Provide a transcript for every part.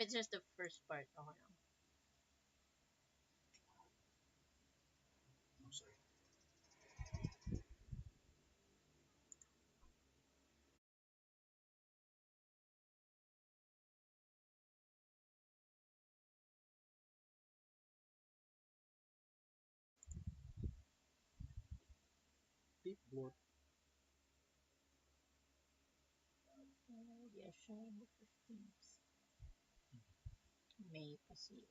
it's just the first part, okay lang. I'm sorry. Beep blorp. Oh, yeah, siya the 15th. May pa siya.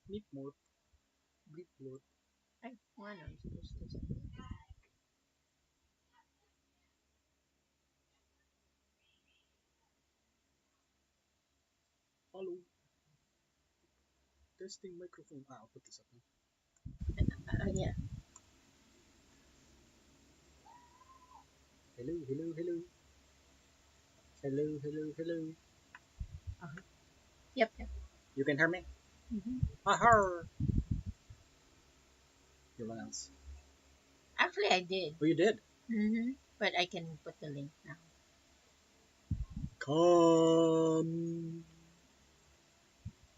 Beep blorp. Beep blorp. Ay, kung ano, I'm supposed to say. Hello. Testing microphone. I'll put this up now. Yeah. Hello, hello, hello. Hello, hello, hello. Uh-huh. Yep, yep. You can hear me? Mm-hmm. Ahar! Your else. Actually, I did. Oh, you did? Mm-hmm. But I can put the link now. Come.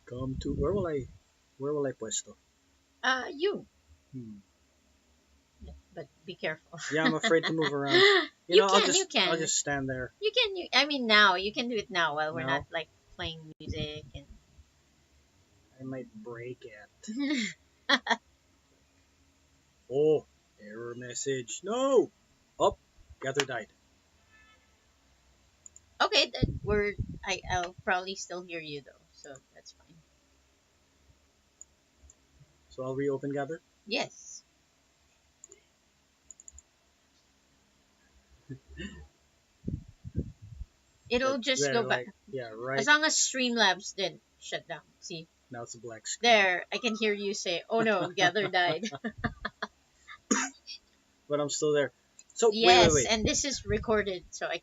Come to. Where will I puesto? You. Hmm. Yeah, but be careful. Yeah, I'm afraid to move around. You I'll can, you I'll can. just stand there. You can, I mean, now. You can do it now while we're not, No, like, playing music and... I might break it. Oh, error message. No! Up. Gather died. Okay, I'll probably still hear you, though, so that's fine. So I'll reopen gather. Yes. It'll Like just there, go back. like yeah, As right. long as Streamlabs didn't shut down. See? Now it's a black screen. There, I can hear you say, "Oh no, Gather died." But I'm still there. So Yes, wait. and this is recorded, so I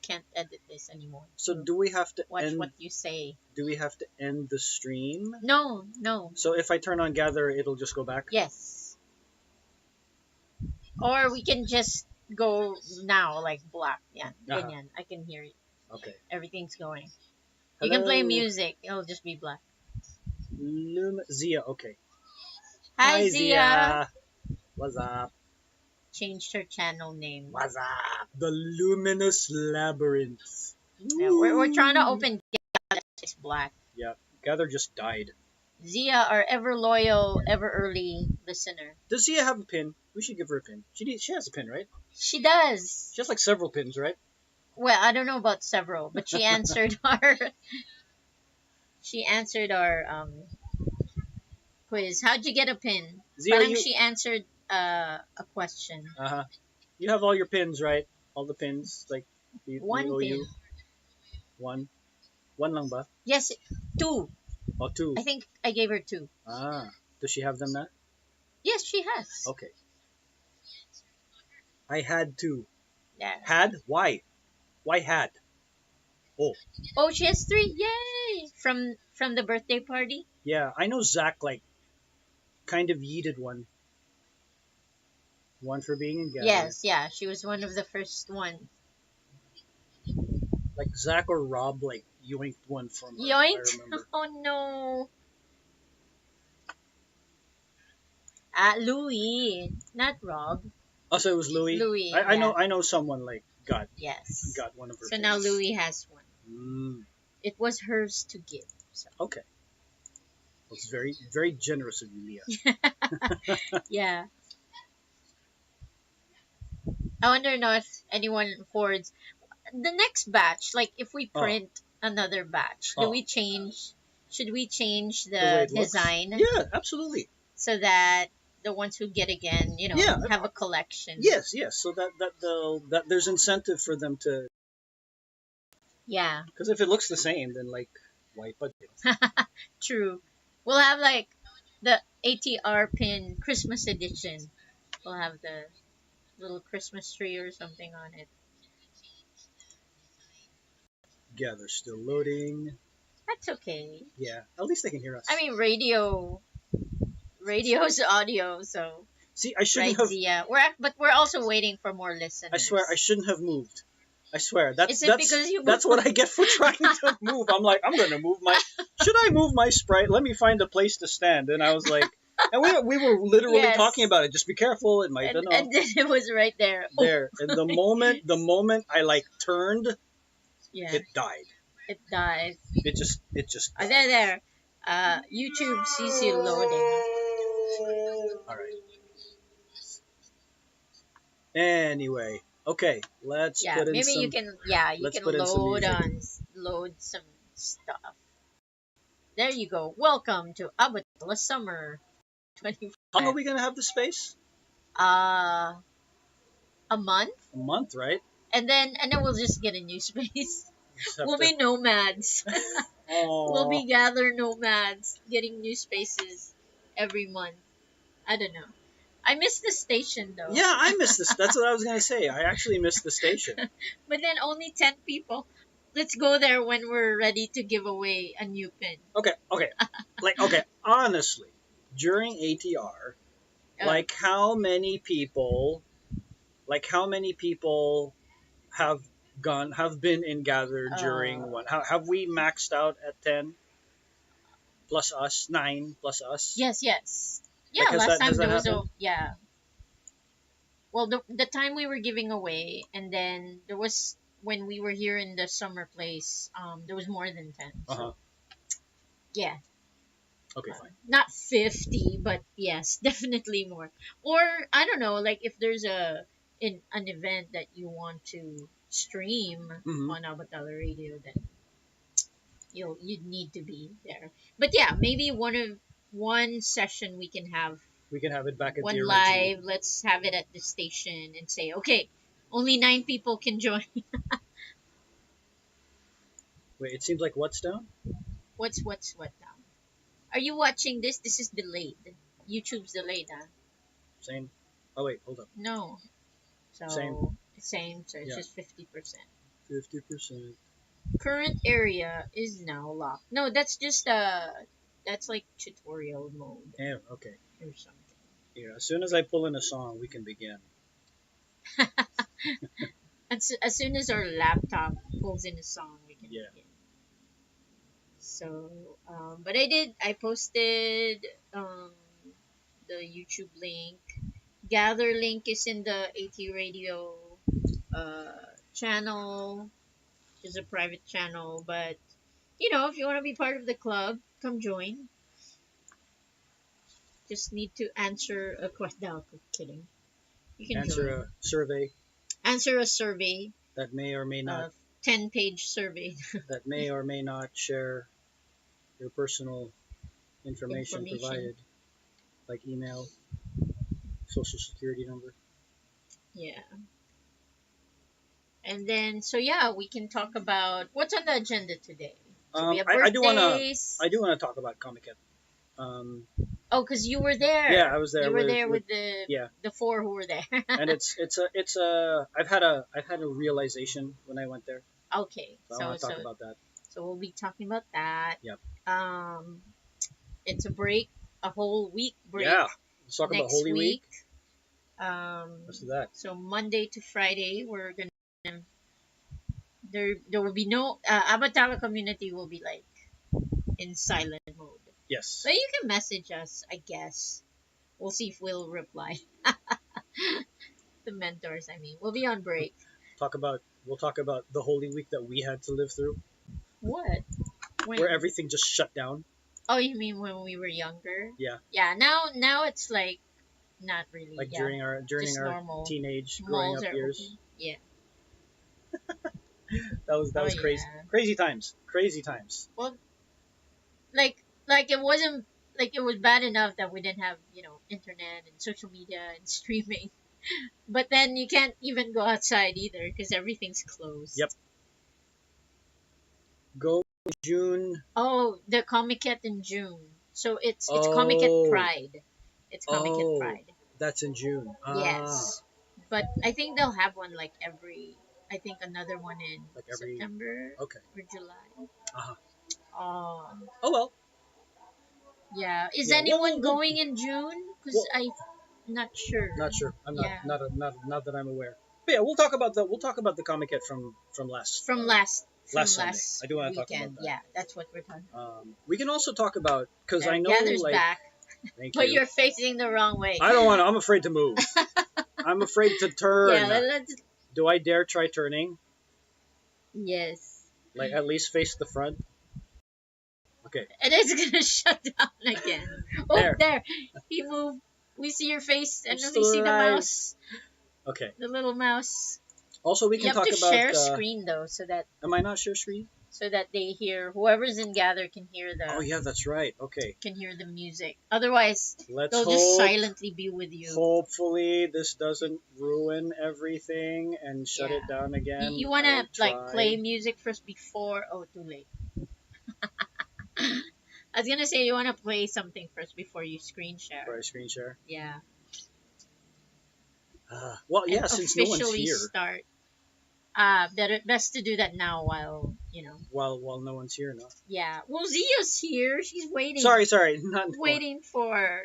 can't edit this anymore. So So do we have to watch end? what you say. Do we have to end the stream? No, no. So if I turn on gather, it'll just go back. Yes. Or we can just go now, like black. Yeah, Uh-huh. ganyan. I can hear you. Okay. Everything's going. You can play Hello, music. It'll just be black. Zia. Okay. Hi, Hi Zia. Zia. What's up? Changed her channel name. What's up? The luminous labyrinth. Yeah, we're trying to Woo! open. It's black. Yeah. Gather just died. Zia, our ever loyal, ever early listener. Does Zia have a pin? We should give her a pin. She has a pin, right? She does. She has like several pins, right? Well, I don't know about several, but she answered our quiz. How'd you get a pin? Zia, Parang you she answered a question. uh-huh. You have all your pins, right? All the pins, like we One owe pin. you one. One lang ba? Yes, two. Oh, two. I think I gave her two. Ah. Does she have them now? Yes, she has. Okay. I had two. Yeah. Had? Why? Why had? Oh, Oh, she has three. Yay! From the birthday party. yeah. I know Zach like kind of yeeted one. One for being in gather. Yes, yeah. She was one of the first ones. Like Zach or Rob like yoinked one from her. I Yoinked! remember. Oh no. Louis, not Rob. Oh, so it was Louis. Louis, I yeah. know someone like Yes. got one of her. So now pins. Louis has one. Mm, It was hers to give. So. okay. Well, it's very generous of you, Leah. Yeah. I wonder now if anyone hoards the next batch. Like if we Oh. print another batch, Oh. should we change The way the it looks? design Yeah, absolutely. so that the ones who get again, Yeah. have a collection? Yes. So that there's incentive for them to. Yeah. Because if it looks the same, then like why put it? True. We'll have like the ATR pin Christmas edition. We'll have the little Christmas tree or something on it. Yeah, they're still loading. That's okay. Yeah, at least they can hear I us. mean, radio's audio, so See, I shouldn't right, have. Zia. But we're also waiting for more I swear, I listeners. shouldn't have moved. I swear, that's Is it that's because you that's what I moved? get for trying to move. I'm like, I'm gonna move my. Should I move my Sprite? Let me find a place to stand. And I was like, and we were literally talking Yes, about it. Just be careful. It might, and then it was right there. Oh, there. And the moment I like turned, yeah, it died. it dies. It just died. There. YouTube sees you loading. All right. Anyway, okay. Let's Yeah, put in maybe you some. can. Yeah, you Let's can put in some load music. load some stuff. There you go. Welcome to Abot Tala Summer How long are 25. we gonna have the space? Uh, a month, A month, right? and then we'll just get a new space. Just have We'll to. be nomads. We'll Oh. be gather nomads, getting new spaces every month. I don't know. I miss the station though. Yeah, I miss this. That's what I was gonna say. I actually miss the station. But then only 10 people. Let's go there when we're ready to give away a new pin. Okay, okay. Okay, honestly, during ATR, Uh, like how many people have have been in Gather uh, during one? Have we maxed out at 10 plus us, 9 plus us? yes, yes. Like Yeah, last has time that there was happened? a, yeah. Well, the time we were giving away, and then there was when we were here in the summer place, there was more than 10. Uh huh. So, yeah. Okay, fine. Not 50, but yes, definitely more. Or I don't know, like if there's an event that you want to stream Hmm. on Abatala Radio, then you'd need to be there. But yeah, maybe one session we can have We can have it back at the one original. live. Let's have it at the station and say, okay, only 9 people can join. Wait, it seems like what's down? What's what now? Are you watching this? This is delayed. YouTube's delayed, huh? Same. Oh wait, hold up. No. Same. So same. So it's Yeah, just 50%. 50%. Current area is now locked. No, that's like tutorial mode Yeah, okay. or something. Here, as soon as I pull in a song, we can begin. As soon as our laptop pulls in a song, we can Yeah. begin. So, but I posted um, the YouTube link. Gather link is in the AT Radio channel, which is a private channel. But, if you want to be part of the club, come join. Just need to answer a question. No, kidding. You can Answer join. a survey Answer a survey, that may or may not a 10-page survey that may or may not share your personal information information. provided, like email, social security number. Yeah. And then, so yeah, we can talk about what's on the agenda today. So we have I do wanna birthdays. talk about Comic Con. Um, Oh, because you were yeah, there. I was there You were there with with the yeah, the four who were there. and it's a I've had a realization when I went there, Okay, so I want to talk about that. so we'll be talking about that. Yep. Um, it's a break, a whole week break Yeah. Let's talk about next Holy Week. week. Um, Let's do that. so Monday to Friday, we're gonna there will be no Abatala community will be like in silent mode. Yes. But you can message us, I guess. We'll see if we'll reply. The mentors, I mean, we'll be on break. We'll talk about the Holy Week that we had to live through, What? where When? everything just shut down. Oh, you mean when we were younger? Yeah. Yeah. Now it's like not really. Like Yeah. during Just our normal. teenage growing Malls up are years. open. Yeah. That Oh was crazy. yeah. Crazy times. Crazy times. Well, like it wasn't like it was bad enough that we didn't have internet and social media and streaming, but then you can't even go outside either because everything's closed. Yep. Go June. Oh, the Comiket in June. So it's Comiket Oh. Pride. It's Comiket Oh. Pride. That's in June. Ah, Yes, but I think they'll have one like every. I think another one in like every. September Okay. or July. Uh-huh. Um, Oh well. yeah. Is Yeah. anyone going in June? Cause Well, I'm not sure. not sure. I'm not Yeah, not that I'm aware. But yeah, we'll talk about the Comic Con from from last last Sunday. I do want to talk about weekend. that. Yeah, that's what we're talking about. We can also talk about because I know Gather's like back, thank but you. you're facing the wrong way. I don't want to. I'm afraid to move. I'm afraid to Yeah, turn. let's. Do I dare try turning? Yes, Like at least face the front. Okay. and it's gonna shut down again. Oh, There. there, he moved. We see your face, and Just we see the right. mouse, Okay. the little mouse. Also, we You can have talk to about. share screen though, Am I not share screen? so that they hear whoever's in Gather can hear Oh yeah, that's right. Okay. the music. Otherwise, Let's they'll just hope. silently be with you. Hopefully, this doesn't ruin everything and shut Yeah. it down You, again. you I wanna will like play try. music first before? Oh, too late. I was gonna say you wanna play something first before you screen share. For a screen share. Yeah, Well, and yeah, since no one's officially here. start. Better best to do that now while While no one's here, no. Yeah, well, Zia's here. She's Sorry, not no one. waiting for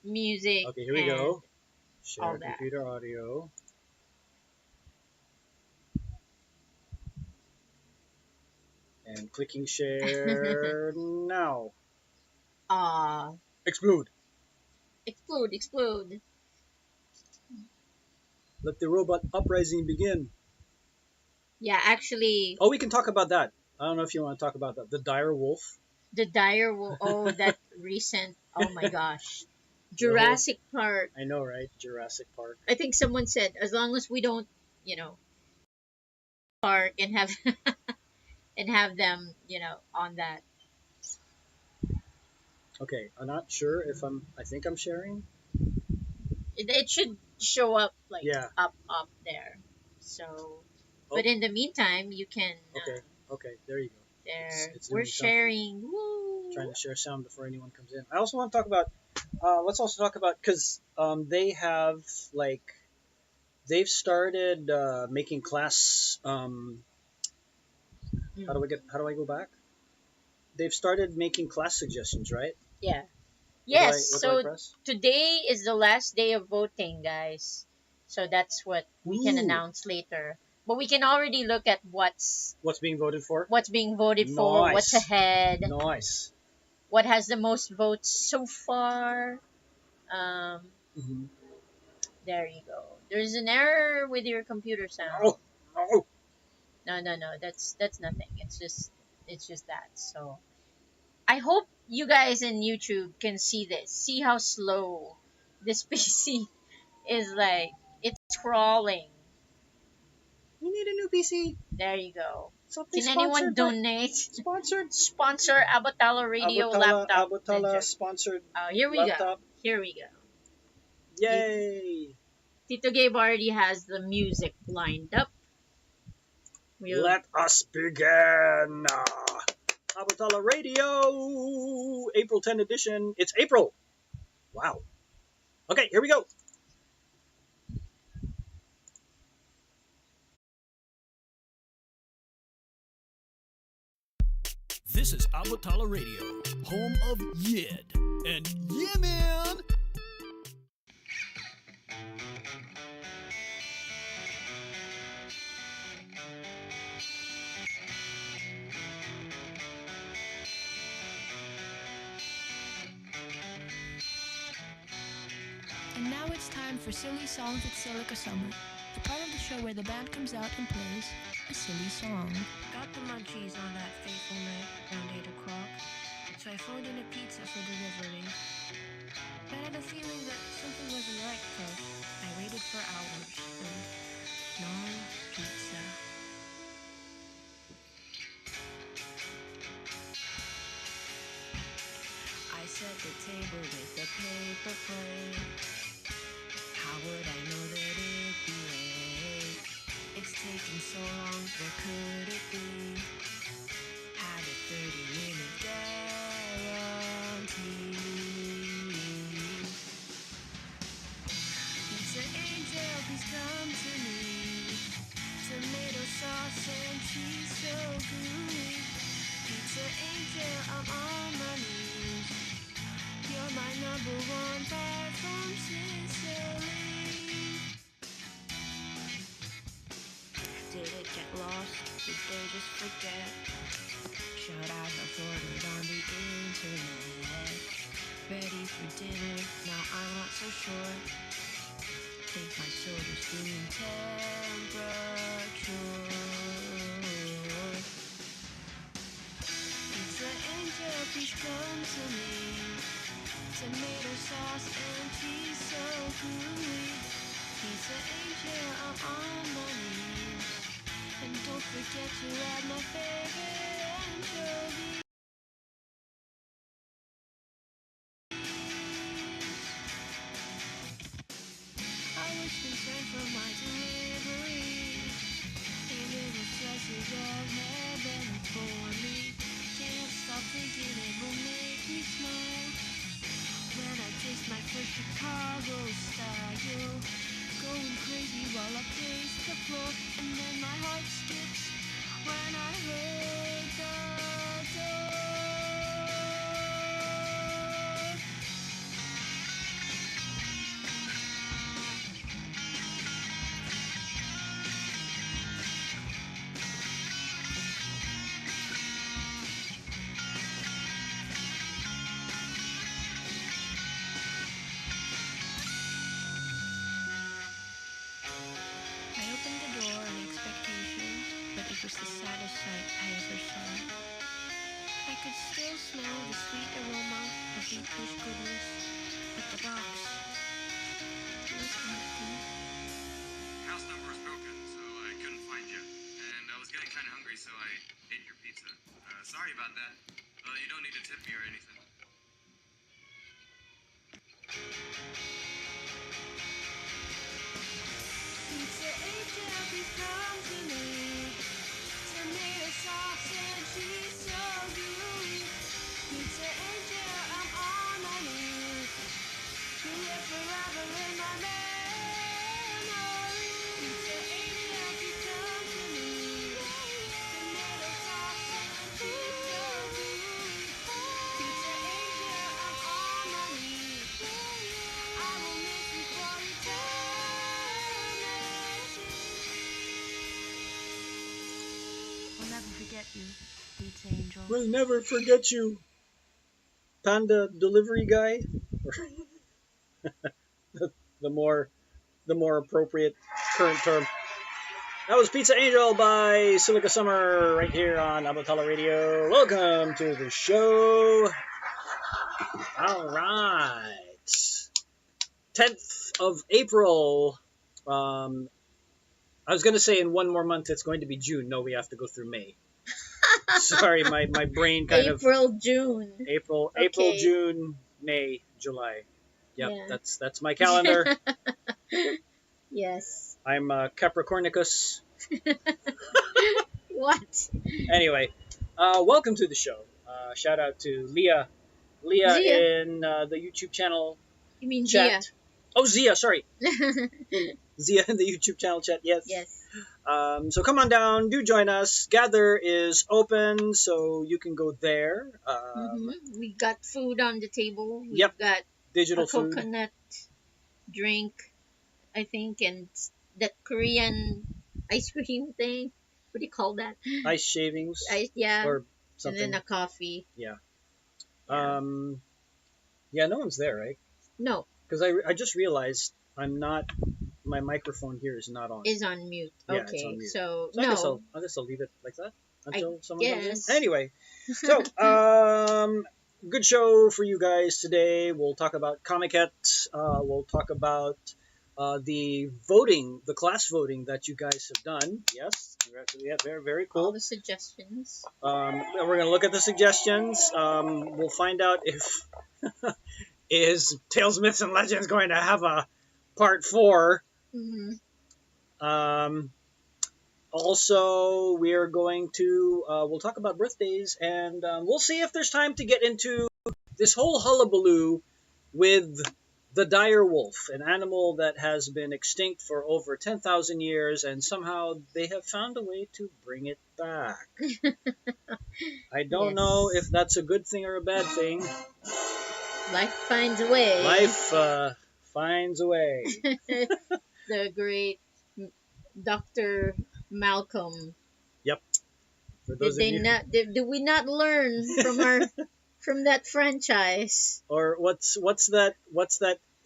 music Okay, here we and go. all Share that. computer audio. And clicking share now. Ah, Explode. explode, explode. Let the robot uprising begin. Yeah, actually, Oh, we can talk about that. I don't know if you want to talk about that. The dire wolf. the dire will. Oh, that recent. Oh my gosh, The whole, Jurassic Park. I know, right? Jurassic Park. I think someone said as long as we don't, park and have and have them, on that. Okay, I'm not sure if I think I'm sharing. It should show up like Yeah. up there. So, Oh, but in the meantime, you can. okay. Okay, there you go. There, It's we're doing something. sharing. Woo! Trying to share sound before anyone comes in. I also want to talk about. Let's also talk about because they have like they've started making class. How do I go back? They've started making class suggestions, right? Yeah. What do I Yes. what do I So press? today is the last day of voting, guys. So that's what we can Ooh, announce later. But we can already look at what's being voted for? what's being voted for, what's Nice, ahead, nice. what has the most votes so far. Um, Mm-hmm. there you go. There's an error with your computer sound. No, no. No, no, no. That's nothing. It's just that. So I hope you guys in YouTube can see this. See how slow this PC is like. It's crawling. We need a new PC. There you go. Something Can anyone sponsored by donate? sponsored. Sponsor Abot Tala Radio Laptop Abot Tala Ninja. sponsored Oh, here we laptop. go. Here we go. Yay! Tito Gabe already has the music lined up. Let us begin. Abot Tala Radio, April 10 edition. It's April. Wow. Okay, here we go. This is Abot Tala Radio, home of Yid. And yeah, man! And now it's time for Silly Songs at Silica Summer, the part of the show where the band comes out and plays a silly song. Got the munchies on that fateful night around 8 o'clock, so I phoned in a pizza for delivery. I had a feeling that something wasn't right, so I waited for hours, and no pizza. I set the table with a paper plate. How would I know that it'd be late? It's taking so long, what could it be? Had a 30-minute guarantee. gooey. Pizza angel, I'm on my knees. You're my number one far from Sicily. Did it get lost? Did they just forget? Should I have ordered on the internet? Ready for dinner, now I'm not so sure. Think my soda's doing temperature. Pizza angel, please come to me. Tomato sauce and cheese so gooey. Pizza angel, I'm on my knees. And don't forget to add my favorite anchovy. I was concerned for my delivery. A little slices of heaven for me. Can't stop thinking it will make me smile. When I taste my first Chicago style, going crazy while I pace the floor, and then my heart skips when I heard the door. I opened the door in expectation, but it was the saddest sight I ever saw. I could still smell the sweet aroma of English goodness, but the box was empty. House number was broken, so I couldn't find you. And I was getting kind of hungry, so I ate your pizza. Sorry about that. You don't need to tip me or anything. Pizza angel, please come to me. Tomato sauce and cheese so gooey. Pizza angel, I'm on my knees. You live forever in my memory. Pizza angel, please come to me. Tomato sauce and cheese so gooey. Pizza angel, I'm on my knees. I will miss you for eternity. I'll never forget you, Pizza Angel. We'll never forget you, Panda delivery guy. the more the more appropriate current term. That was Pizza Angel by Silica Summer right here on Abot Tala Radio. Welcome to the show. All right. 10th of April. I was going to say in one more month it's going to be June. No, we have to go through May. Sorry, my brain kind of... June. April, Okay. June, May, July. Yep, Yeah. that's my calendar. Yes. I'm Capricornicus. What? Anyway, welcome to the show. Shout out to Leah. Leah Zia. in the YouTube channel You mean chat. Oh, Zia, sorry. Zia? Zia in the YouTube channel chat, yes. Yes. So come on down, do join us. Gather is open, so you can go there. We got food on the table. We've Yep. got Digital a food. coconut drink, I think, and that Korean ice cream thing. What do you call that? Ice shavings. Yeah. Or And something. then a coffee. Yeah. Yeah. Yeah, no one's there, right? No, Because I just realized my microphone here is not on. is on mute. Yeah, it's Okay, on mute. so So no. I guess I'll leave it like that until someone comes guess. in. Anyway, so good show for you guys today. We'll talk about Comiket. We'll talk about the voting, the class voting that you guys have done. Yes, yeah, very very All cool. the suggestions. We're gonna look at the suggestions. We'll find out if is Tales, Myths, and Legends going to have a part 4. Mm-hmm. Also, we are going to we'll talk about birthdays, and we'll see if there's time to get into this whole hullabaloo with The dire wolf, an animal that has been extinct for over 10,000 years, and somehow they have found a way to bring it back. I don't know if Yes. that's a good thing or a bad thing. Life finds a way. Life finds a way. The great Dr. Malcolm. Yep. For Did those of they you, not did we not learn from our from that franchise? or what's that?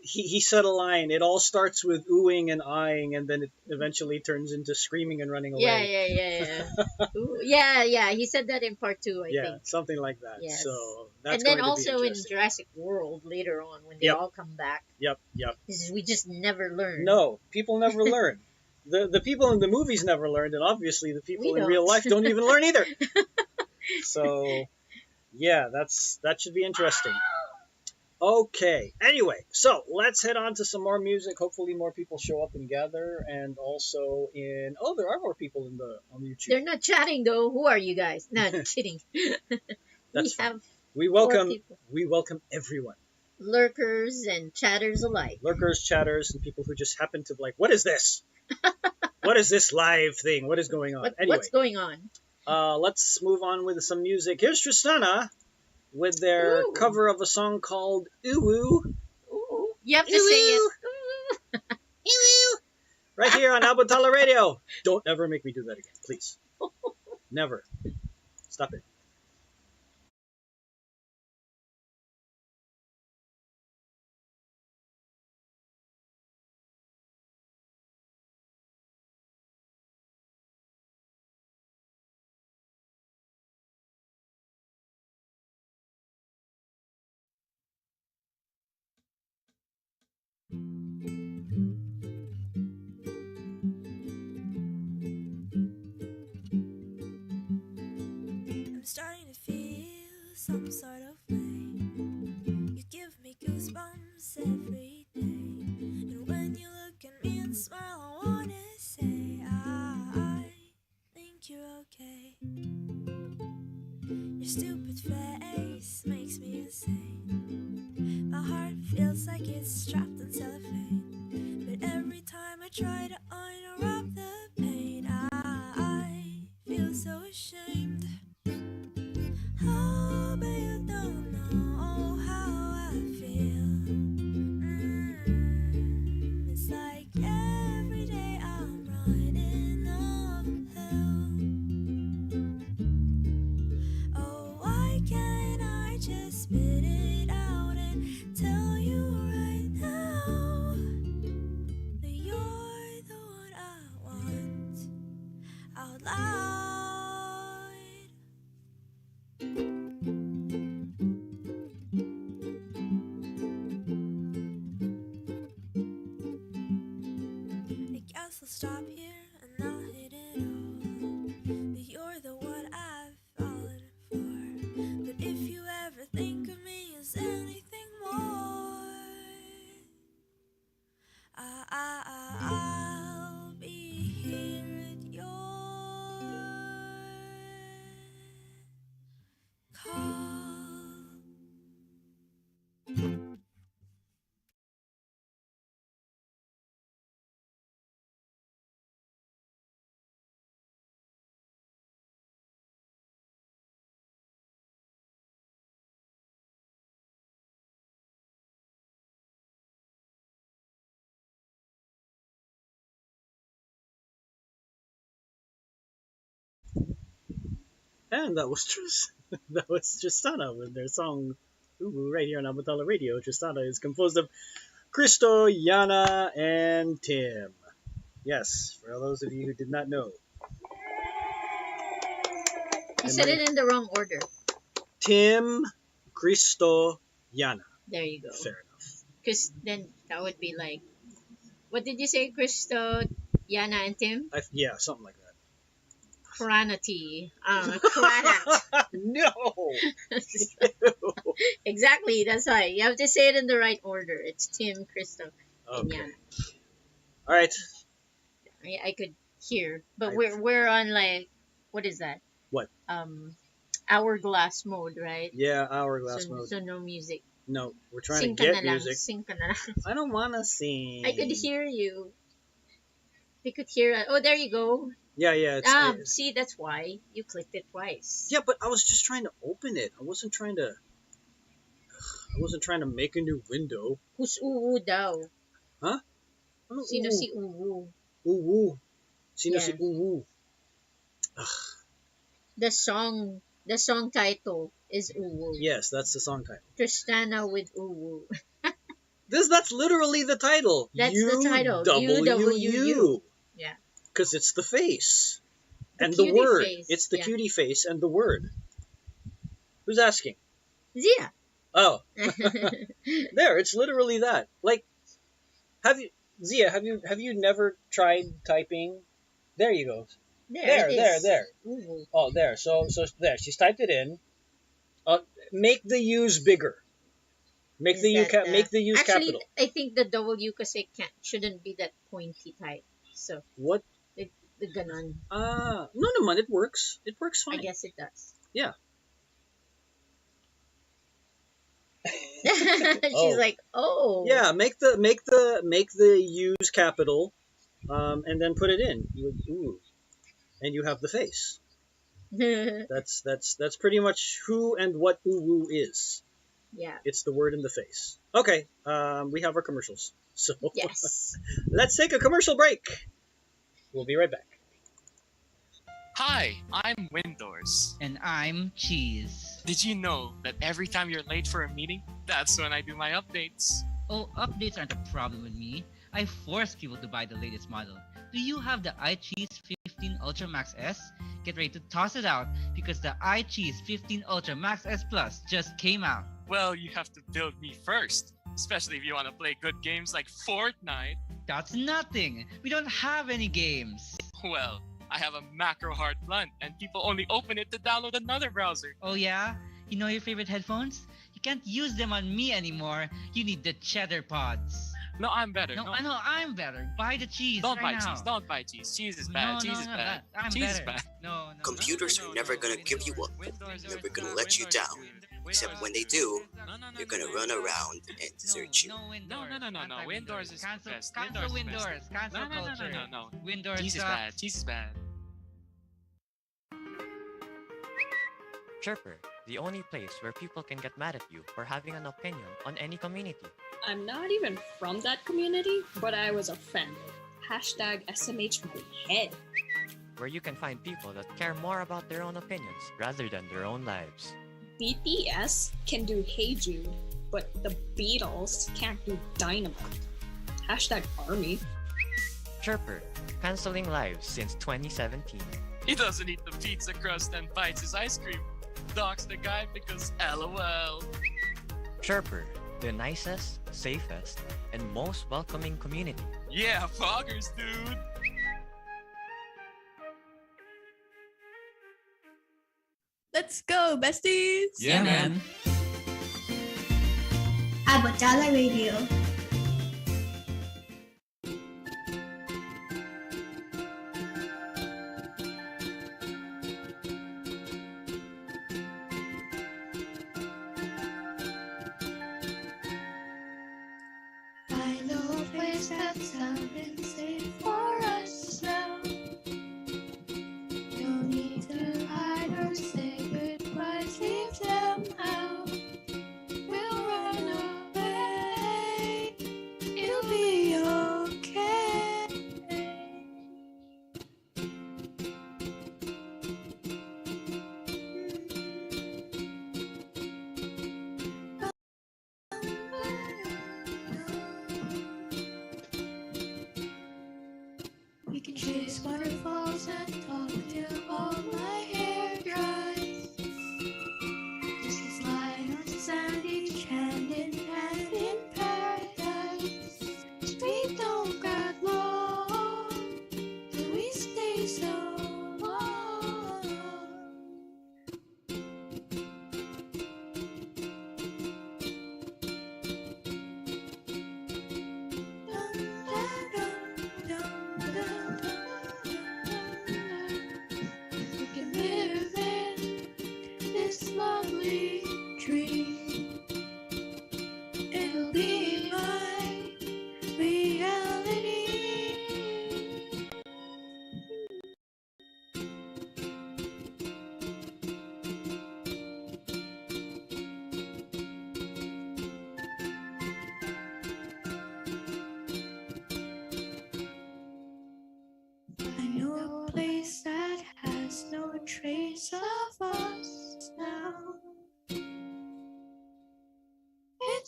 He said a line. It all starts with oohing and eyeing, and then it eventually turns into screaming and running Yeah, away. yeah, yeah, yeah. Ooh, yeah, yeah. He said that in part two, I Yeah, think. something like that. Yes. So that's And then going to be also in interesting. Jurassic World later on when they Yep. all come back. Yep. We just never learn. No, people never learn. The people in the movies never learned, and obviously the people We in real don't. life don't even learn either. So yeah, that should be interesting. Okay. Anyway, so let's head on to some more music. Hopefully, more people show up and gather, and also in there are more people in the on YouTube. They're not chatting though. Who are you guys? Not kidding. That's We fine. have We 4 welcome people. everyone. Lurkers and chatters alike. Lurkers, chatters, and people who just happen to like, what is this? What is this live thing? What is going on? Anyway, What's going on? let's move on with some music. Here's Tristana with their Ooh. cover of a song called Uwu. Ooh. You have to Ooh. say it. Uwu. Right here on Abot Tala Radio. Don't ever make me do that again, please. Never. Stop it. I'm starting to feel some sort of way. You give me goosebumps every day. And when you look at me and smile, I wanna say I think you're okay. Your stupid face makes me insane. My heart feels like it's trapped in cellophane. But every time I try to unwrap the pain, I feel so ashamed. Oh, but you don't know how I feel. It's like every day I'm running uphill. Oh, why can't I just spit it out and tell you right now that you're the one I want out loud? I guess I'll stop here and not hit it all. But you're the one I've fallen for. But if you ever think of me as anything more, I'll be here at your call. And that was that was Tristana with their song Uwu right here on Abot Tala Radio. Tristana is composed of Cristo, Yana, and Tim. Yes, for those of you who did not know. You said it in the wrong order. Tim, Cristo, Yana. There you go. Fair enough. Because then that would be like, what did you say, Christo, Yana, and Tim? Yeah, something like that. Cranity. Cranat. No! Exactly, that's why. You have to say it in the right order. It's Tim, Christo, and Okay. Yana. All right. I could hear. But I- we're on like, what is that? What? Hourglass mode, right? Yeah, hourglass So, mode. so no music. No, we're trying Sing to ka get na lang. music. Sing ka na lang. I don't want to sing. I could hear you. They could hear us. Oh, there you go. Yeah, yeah. See, that's why you clicked it twice. Yeah, but I was just trying to open it. I wasn't trying to. I wasn't trying to make a new window. Who's Uwu daw? Huh? Ano Sino uwu? si Uwu? Uwu. Sino si Yeah. Uwu? The song title is Uwu. Yes, that's the song title. Tristana with Uwu. That's literally the title. That's the title. UWU. Yeah. Because it's the face. And the cutie word. face, It's the yeah. cutie face and the word. Who's asking? Zia. Oh. There, it's literally that. Like, Zia, have you never tried typing? There you go. There. Uwu. Oh, there. So there. She's typed it in. Make the U's bigger. Make Is the U that, make the U's actually, capital. I think the W kasi shouldn't be that pointy type. So, What? the ganon. No naman, it works. It works I fine. guess it does. Yeah. She's Oh. like, oh. Yeah, make the U's capital, and then put it in. Ooh, and you have the face. That's pretty much who and what uwu is. Yeah. It's the word in the face. Okay, we have our commercials. So Yes. let's take a commercial break. We'll be right back. Hi, I'm Windoors. And I'm Cheese. Did you know that every time you're late for a meeting, that's when I do my updates? Oh, updates aren't a problem with me. I force people to buy the latest model. Do you have the iCheese 15 Ultra Max S? Get ready to toss it out because the iCheese 15 Ultra Max S Plus just came out. Well, you have to build me first, especially if you want to play good games like Fortnite. That's nothing. We don't have any games. Well, I have a macro hard blunt and people only open it to download another browser. Oh yeah? You know your favorite headphones? You can't use them on me anymore. You need the cheddar pods. No, I'm better. No, I know I'm better. Buy the cheese Don't right buy now. cheese. Don't buy cheese. Cheese is bad. No, cheese no, is no, bad. I'm cheese is better. bad. No. Computers are never gonna give you up. They're never gonna let you down. Except when they do, they're gonna run around and desert you. No, No. Windoors is Cancel, best. cancel Windoors is Windoors. best. Cancel culture. No. Windoors Cheese is sucks. bad. Cheese is bad. Chirper, the only place where people can get mad at you for having an opinion on any community. I'm not even from that community, but I was offended. Hashtag SMH my head. Where you can find people that care more about their own opinions rather than their own lives. BTS can do Hey Jude, but the Beatles can't do Dynamite. Hashtag Army. Chirper, canceling lives since 2017. He doesn't eat the pizza crust and bites his ice cream. Docks the guy because LOL. Chirper, the nicest, safest, and most welcoming community. Yeah, foggers, dude. Let's go, besties! Yeah, man. Abot Tala Radio. I know a place that's something safe for us now. No need to hide or say goodbyes, leave them out. We'll run away, it'll be okay.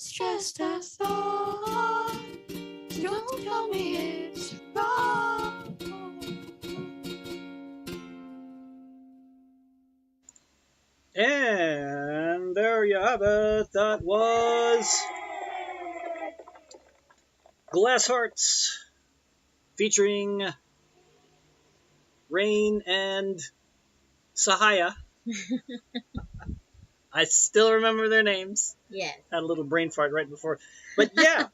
It's just a thought. So don't tell me it's wrong. And there you have it. That was Glass Hearts featuring Rain and Sahaya. I still remember their names. Yes. Had a little brain fart right before, but yeah,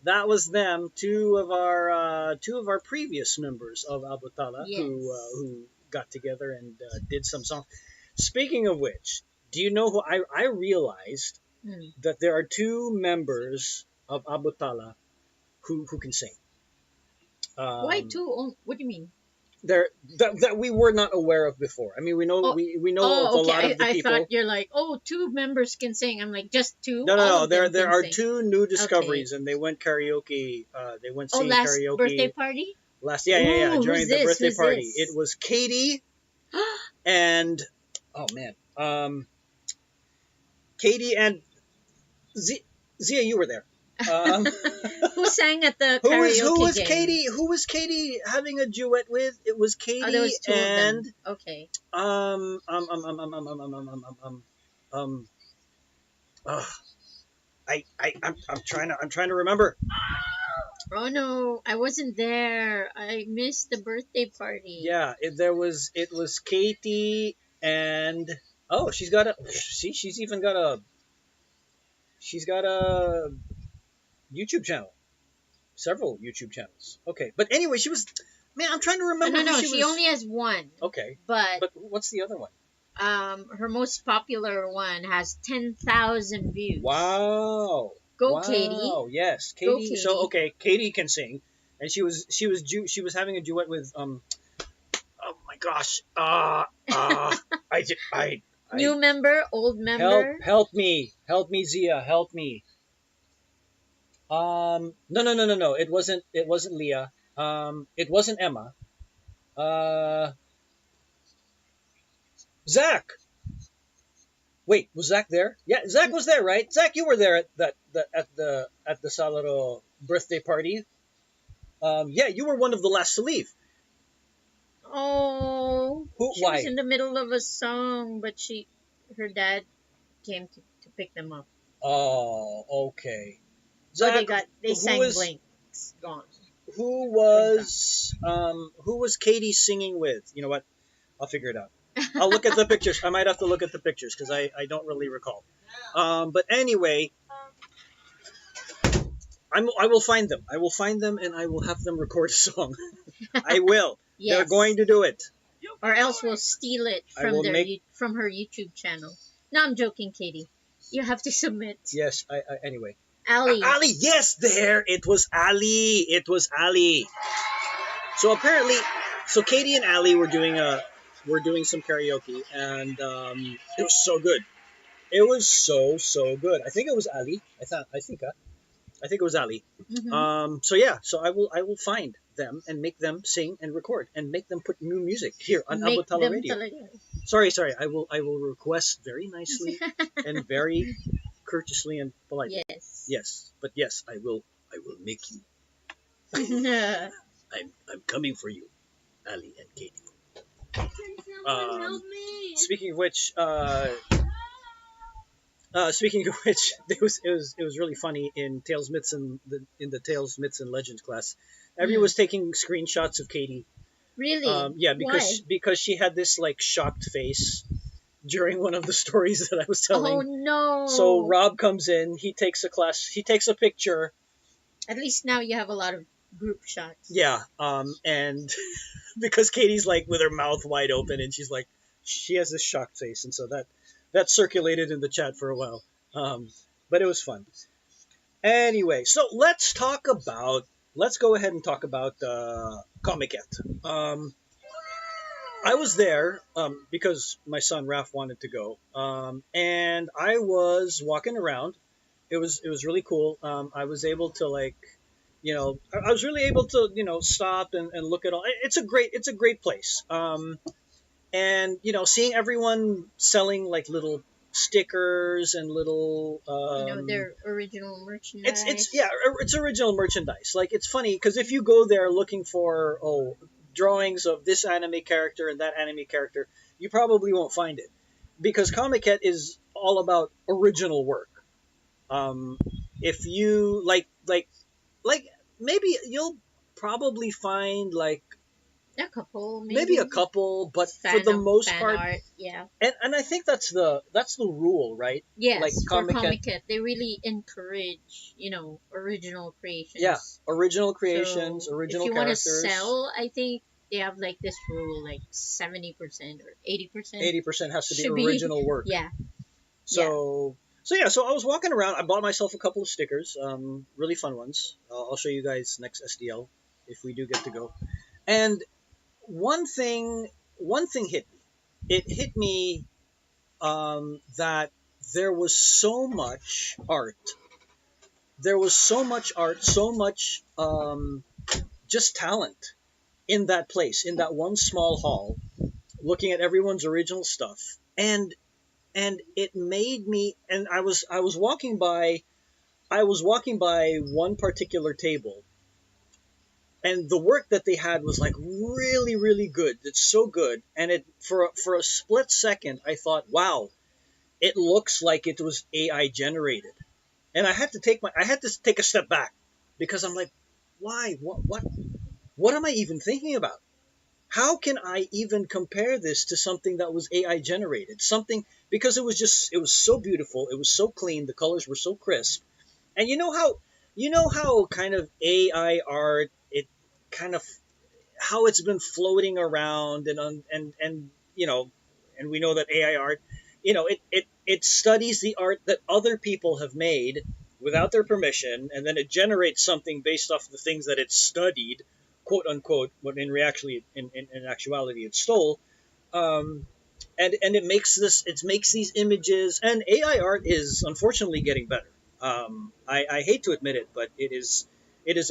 that was them. Two of our previous members of Abot Tala Yes. who got together and did some songs. Speaking of which, do you know who I realized Hmm. that there are two members of Abot Tala who can sing. Why two? What do you mean? There that we were not aware of before. I mean, we know Oh, we know of a okay. lot of the I people. thought you're like, oh, two members can sing. I'm like, just two? No, All no. of them There can are sing. two new discoveries, and they went karaoke. They went Oh, singing last karaoke. birthday party? Last, Ooh, during who's the this? birthday Who's party. this? It was Katie and oh man, Katie and Zia. You were there. Who sang at the who karaoke was game? Katie? Who was Katie having a duet with? It was Katie Oh, there was two and of them. Okay. um uh, I'm trying to remember. Oh no, I wasn't there. I missed the birthday party. Yeah, it was Katie and oh, she's got a see, she's got a YouTube channel, several YouTube channels. Okay, but anyway, she was man. I'm trying to remember. No, who she was. only has one. Okay, But but what's the other one? her most popular one has 10,000 views. Wow. Go wow. Katie. Yes, Go, Katie. Katie. So okay, Katie can sing, and she was having a duet with oh my gosh. I New member, old member. help me, Zia, help me. No. It wasn't Leah. It wasn't Emma. Zach. Wait, was Zach there? Yeah, Zach was there, right? Zach, you were there at at the Salado birthday party. Yeah, you were one of the last to leave. Oh, she Why? was in the middle of a song, but her dad came to pick them up. Oh, okay. So Zach, they sang Blinks. Gone. Who was Katie singing with? You know what? I'll figure it out. I'll look at the pictures. I might have to look at the pictures because I don't really recall. But anyway, I will find them. I will find them and I will have them record a song. I will. Yes. They're going to do it. Or else we'll steal it from her YouTube channel. No, I'm joking, Katie. You have to submit. Yes. Anyway. Ali. Ali. Yes, there. It was Ali. So apparently, Katie and Ali were doing some karaoke, and it was so good. It was so good. I think it was Ali. I think it was Ali. Mm-hmm. So I will find them and make them sing and record and make them put new music here on Make Abot Tala them Radio. Sorry. I will request very nicely and very courteously and politely. Yes. But yes, I will make you. I'm coming for you, Ali and Katie. Speaking of which, it was really funny in Tales, Myths, and the Tales, Myths, and Legends class. Everyone was taking screenshots of Katie. Really? Yeah, Why? because she had this like shocked face during one of the stories that I was telling. Oh no! So Rob comes in. He takes a picture. At least now you have a lot of group shots. Yeah. And because Katie's like with her mouth wide open, and she has this shocked face, and so that circulated in the chat for a while. But it was fun. Anyway, so let's go ahead and talk about Comiket. I was there because my son Raph wanted to go, and I was walking around. It was really cool. I was able to I was really able to stop and look at all. It's a great place. And seeing everyone selling like little stickers and little their original it's merchandise. yeah, it's original merchandise. Like, it's funny because if you go there looking for drawings of this anime character and that anime character, you probably won't find it because Comiket is all about original work. Um, if you like maybe you'll probably find like A couple, maybe a maybe. couple, but for the most Fan part, art, yeah. and I think that's the rule, right? Like Yes, for Comiket, Comic they really encourage, original yeah, creations. original creations, So if original you want to characters. sell, I think they have like this rule, like 70% or 80% 80% has to be should be, original work. yeah, yeah. So I was walking around. I bought myself a couple of stickers, really fun ones. I'll show you guys next SDL if we do get to go. And one thing, one thing hit me. It hit me that there was so much art. There was so much art, so much just talent in that place, in that one small hall, looking at everyone's original stuff. And it made me, and I was walking by one particular table, and the work that they had was like really really good. It's so good, and it for a split second I thought, wow, it looks like it was AI generated. And I had to take a step back because I'm like, why, what am I even thinking about? How can I even compare this to something that was AI generated? Something, because it was so beautiful, it was so clean, the colors were so crisp. And you know how kind of AI art, it kind of, how it's been floating around and and we know that AI art, it studies the art that other people have made without their permission, and then it generates something based off the things that it studied, quote unquote, but in actuality it stole. Um, and it makes these images, and AI art is unfortunately getting better. I hate to admit it, but it is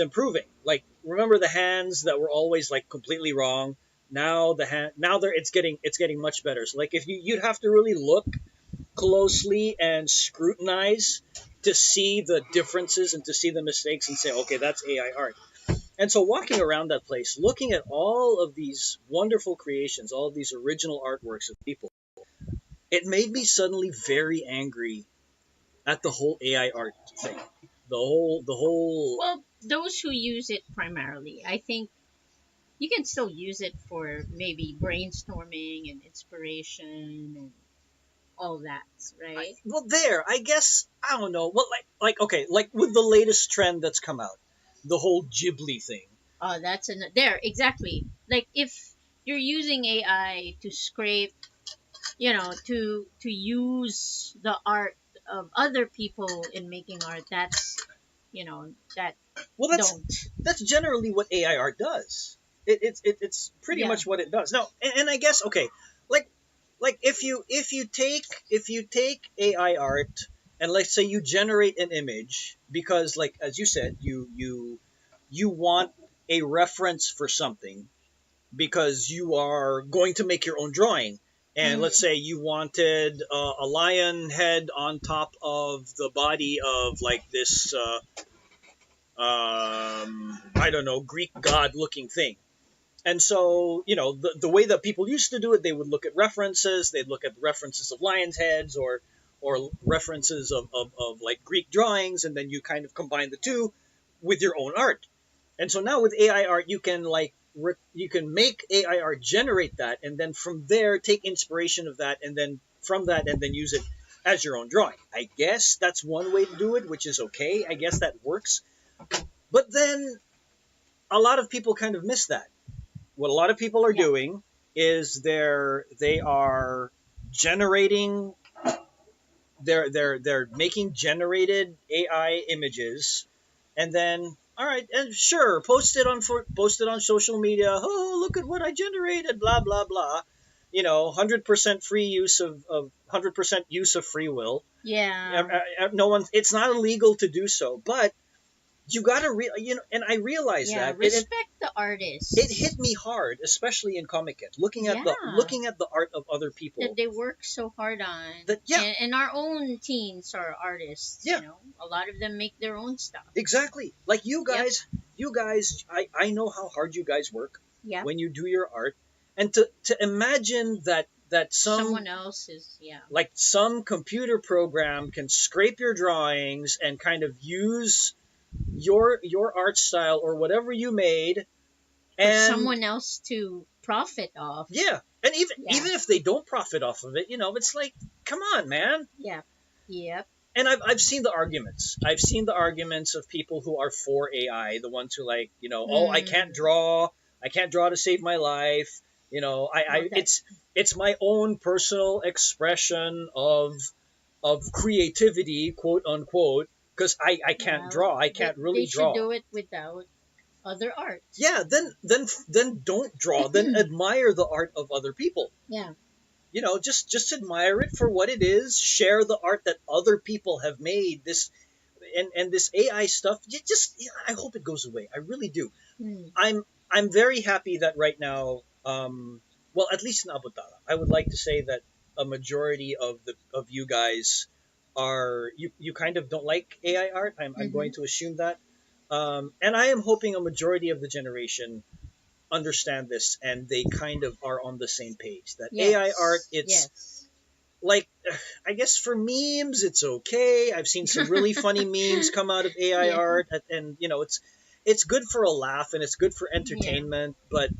improving. Like, remember the hands that were always like completely wrong? Now it's getting much better. So like, if you'd have to really look closely and scrutinize to see the differences and to see the mistakes and say, okay, that's AI art. And so walking around that place, looking at all of these wonderful creations, all of these original artworks of people, it made me suddenly very angry at the whole AI art thing. The whole. Well, those who use it primarily, I think you can still use it for maybe brainstorming and inspiration and all that, right? Well, there, I guess, I don't know. Well, like okay, like with the latest trend that's come out, the whole Ghibli thing. Oh, there exactly. Like if you're using AI to scrape, to use the art of other people in making art, that Well, that's don't. that's generally what AI art does. It's pretty Yeah. much what it does. Now, and I guess, okay, like like if you take AI art and let's say you generate an image because, like, as you said, you want a reference for something because you are going to make your own drawing. And let's Mhm. say you wanted a lion head on top of the body of like this I don't know, Greek god looking thing. And so, the way that people used to do it, they would look at references, they'd look at references of lions' heads or references of like Greek drawings, and then you kind of combine the two with your own art. And so now with AI art, you can you can make AI art generate that, and then from there take inspiration of that, and then from that, and then use it as your own drawing. I guess that's one way to do it, which is okay. I guess that works. But then a lot of people kind of miss that. What a lot of people are Yeah. doing is they are generating they're making generated AI images, and then, all right, and sure, post it on social media. Oh, look at what I generated, blah blah blah. 100% free use of 100% use of free will. Yeah. No one. It's not illegal to do so, but you got to and I realize Yeah. that Respect the artists. It hit me hard, especially in Comic Con, looking at the art of other people that they work so hard on. And our own teens are artists. Yeah. You know, a lot of them make their own stuff. Exactly. Like you guys, I know how hard you guys work when you do your art, and to imagine that someone else is like some computer program can scrape your drawings and kind of use your art style or whatever you made and for someone else to profit off. Yeah. And even if they don't profit off of it, it's like, come on, man. Yeah. Yep. And I've seen the arguments. I've seen the arguments of people who are for AI, the ones who like, oh, I can't draw to save my life. It's my own personal expression of creativity, quote unquote, because I can't draw. I can't really draw. They should do it without other art. Yeah, then don't draw. Then admire the art of other people. Yeah. Just admire it for what it is. Share the art that other people have made. This and this AI stuff. I hope it goes away. I really do. I'm very happy that right now. Well, at least in Abot Tala, I would like to say that a majority of you guys are you kind of don't like AI art. I'm going to assume that. And I am hoping a majority of the generation understand this and they kind of are on the same page. That AI art, it's like, I guess for memes, it's okay. I've seen some really funny memes come out of AI art, and it's good for a laugh and it's good for entertainment. But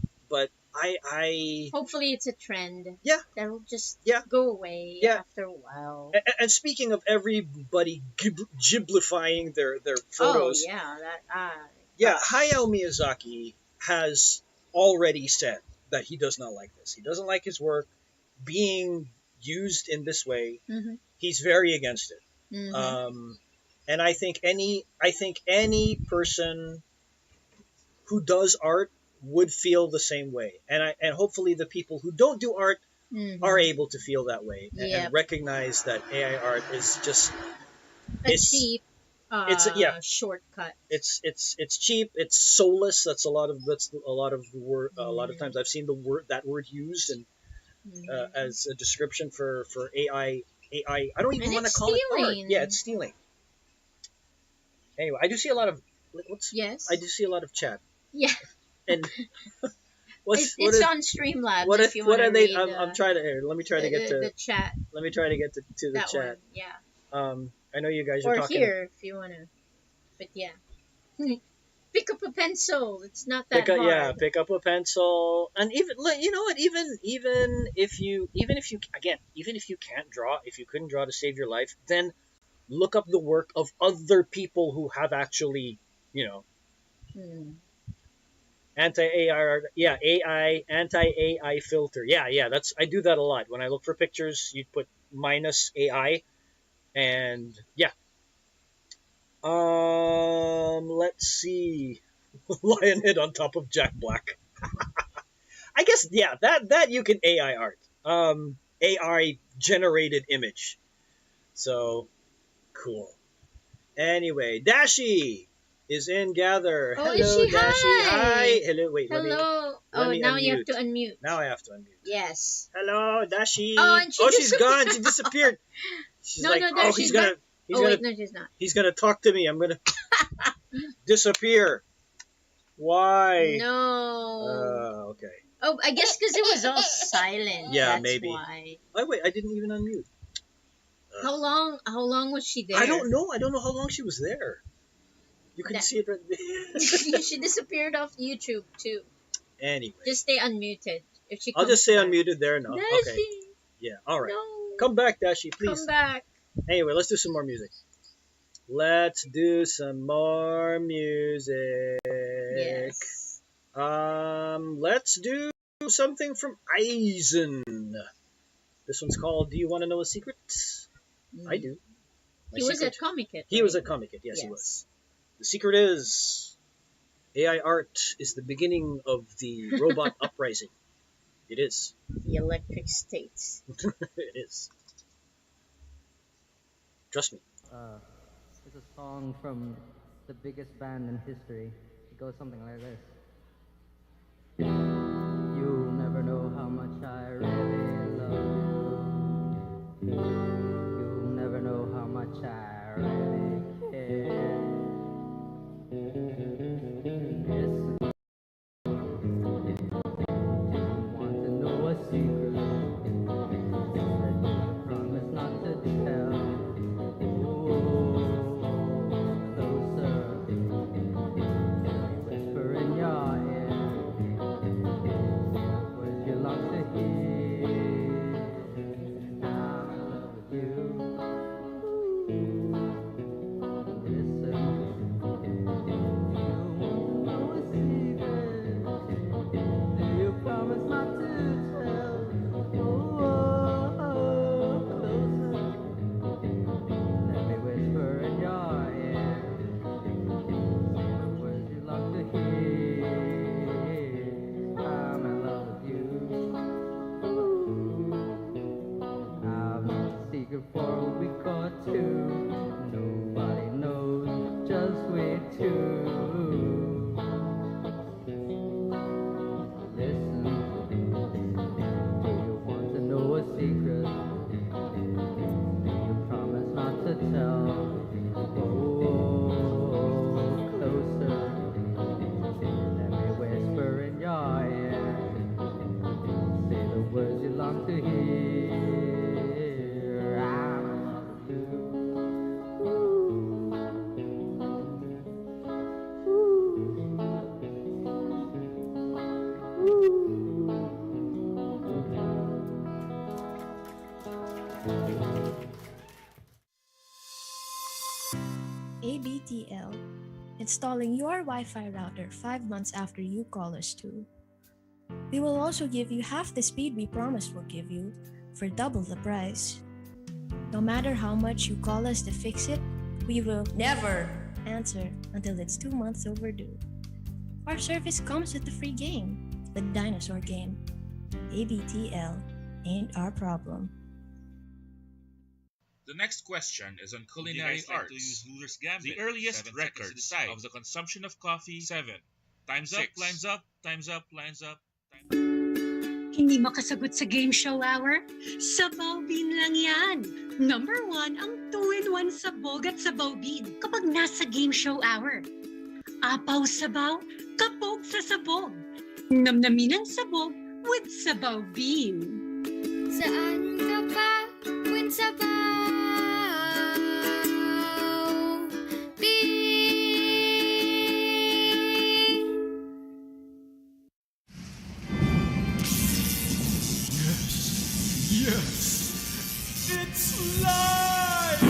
I hopefully it's a trend. Yeah, that'll just go away after a while. And speaking of everybody giblifying their photos, Hayao Miyazaki has already said that he does not like this. He doesn't like his work being used in this way. He's very against it. And I think any person who does art would feel the same way. And hopefully the people who don't do art are able to feel that way and recognize that AI art is just cheap shortcut. It's cheap. It's soulless. That's a lot of the word. A lot of times I've seen that word used and as a description for AI. I don't even want to call it art. Yeah, it's stealing. Anyway, I do see a lot of I do see a lot of chat. Yeah. And it's on Streamlabs. What are they? I'm trying to. Let me try to get to the chat. Let me try to get to the that chat. One, yeah. I know you guys are talking. Or here, if you want to. But yeah. Pick up a pencil. It's not that hard. Yeah, pick up a pencil, and even you know what? Even if you can't draw, if you couldn't draw to save your life, then look up the work of other people who have actually, anti-AI, anti-AI filter. Yeah, I do that a lot. When I look for pictures, you put minus AI, and yeah. Let's see. Lionhead on top of Jack Black. I guess, yeah, that you can AI art. AI generated image. So, cool. Anyway, Dashi is in Gather. Oh, Hello, is she? Dashi. Hi. Hello, wait. Hello. Let me now unmute. you have to unmute. Now I have to unmute. Yes. Hello, Dashi. Oh, and she's gone. She disappeared. She's no, like, no, he's gonna... wait, no, she's not. He's gonna talk to me. I'm gonna disappear. Why? No. Okay. Oh, I guess because it was all silent. Yeah, that's maybe. Why. Oh wait, I didn't even unmute. How long was she there? I don't know. I don't know how long she was there. You can see it right there. She disappeared off YouTube too. Anyway. Just stay unmuted. If she. I'll just stay unmuted there now. Dashi. Okay. Yeah. All right. No. Come back, Dashi, please. Come back. Anyway, let's do some more music. Let's do some more music. Yes. Let's do something from Eisen. This one's called "Do You Want to Know a Secret?" I do. He was at Comic-Con. He was at Comic-Con. Yes, he was. The secret is AI art is the beginning of the robot uprising. It is. The electric states. It is. Trust me. It's a song from the biggest band in history. It goes something like this. much I really love you. You'll never know how much I really care. Listen, do you want to know a secret that you promise not to tell? Oh, closer, let me whisper in your ear words you long to hear. I'm in love with you. Listen, do you know a secret? Do you promise not to tell? Oh, closer, let me whisper in your ear. Say the words you long to hear. I'm in love with you. I've known a secret for a week or two. Nobody knows, just we two. Listen, do you want to know a secret? Do you promise not to tell? Oh, closer, let me whisper in your ear. Say the words you long to hear. I'm in love with you. ABTL. Installing your Wi-Fi router 5 months after you call us too. We will also give you half the speed we promised we'll give you for double the price. No matter how much you call us to fix it, we will never answer until it's 2 months overdue. Our service comes with a free game, the dinosaur game. ABTL ain't our problem. The next question is on culinary arts. The earliest record of the consumption of coffee. 7. Time's up, lines up, time's up, lines up. Hindi makasagot sa game show hour? Sabaw Bean lang yan. Number 1 ang 2-in-1 sabog at sabaw bean kapag nasa game show hour. Apaw sabaw, kabog sa sabog. Namnamin ang sabog with sabaw bean. Saan ka pa when sabaw bean? Yes! It's live!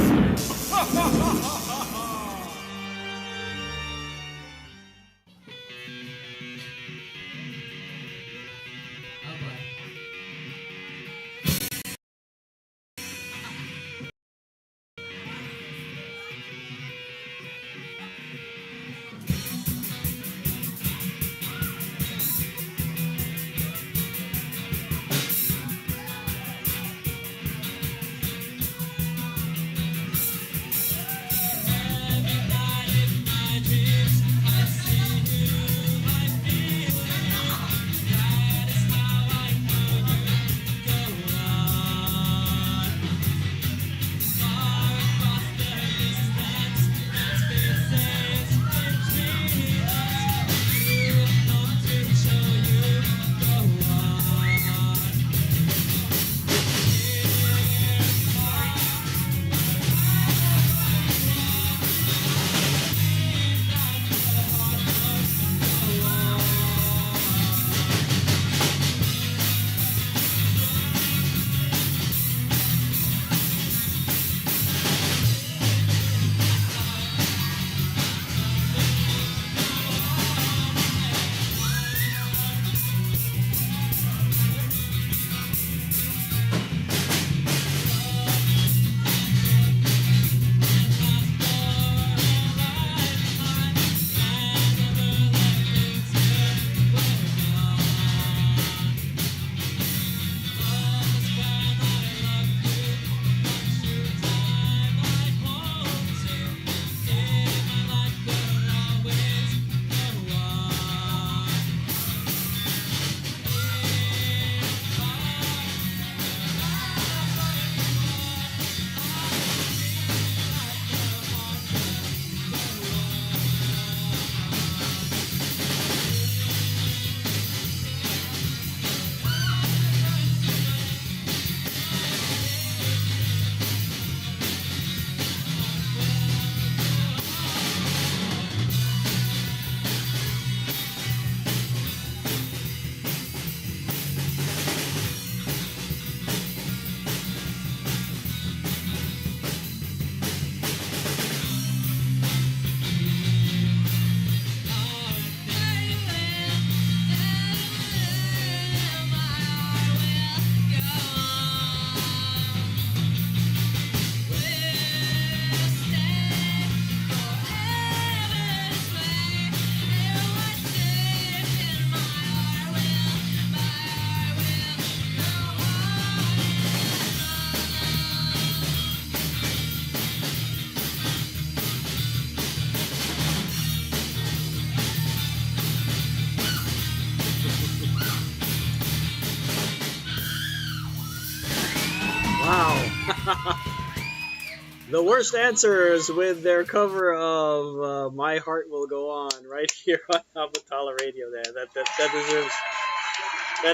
The worst answers with their cover of "My Heart Will Go On" right here on Abot Tala Radio. There, that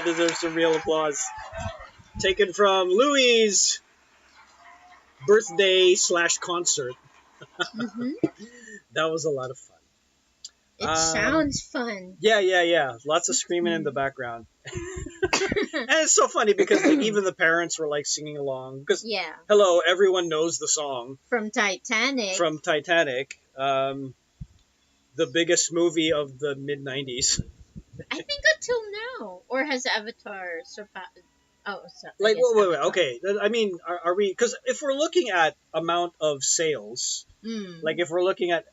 deserves some real applause. Taken from Louis' birthday / concert. Mhm. That was a lot of fun. It sounds fun. Yeah. Lots of screaming in the background. And it's so funny because like, even the parents were like singing along. Because, Yeah. hello, everyone knows the song. From Titanic. The biggest movie of the mid-90s. I think until now. Or has Avatar surpassed? Oh, so, Like, I guess wait, Avatar. okay. I mean, are we... Because if we're looking at amount of sales, Mm. like if we're looking at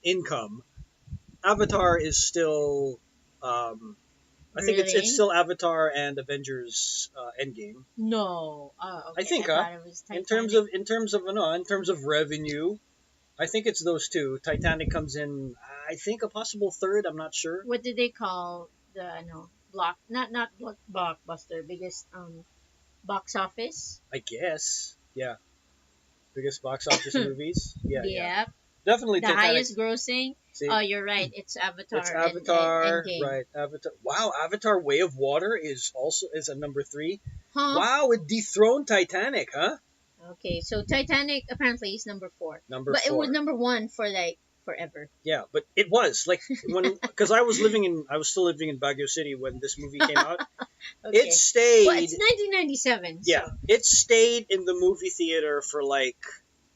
income, Avatar is still... I think it's Really? still Avatar and Avengers Endgame. No. Okay. I think, thought it was in Titanic. terms of revenue, I think it's those two. Titanic comes in, I think, a possible third. I'm not sure. What did they call the blockbuster, biggest box office? I guess, yeah, biggest box office movies. Yeah. Yep. Definitely The Titanic. highest grossing. See? Oh, you're right. It's Avatar. It's Avatar, and Endgame. right? Avatar. Wow, Avatar: Way of Water is a number 3. Huh? Wow, it dethroned Titanic, huh? Okay, so Titanic apparently is number 4. Number but 4. it was number 1 for like forever. Yeah, but it was like because I was still living in Baguio City when this movie came out. Okay. It stayed. Well, it's 1997. Yeah, it stayed in the movie theater for like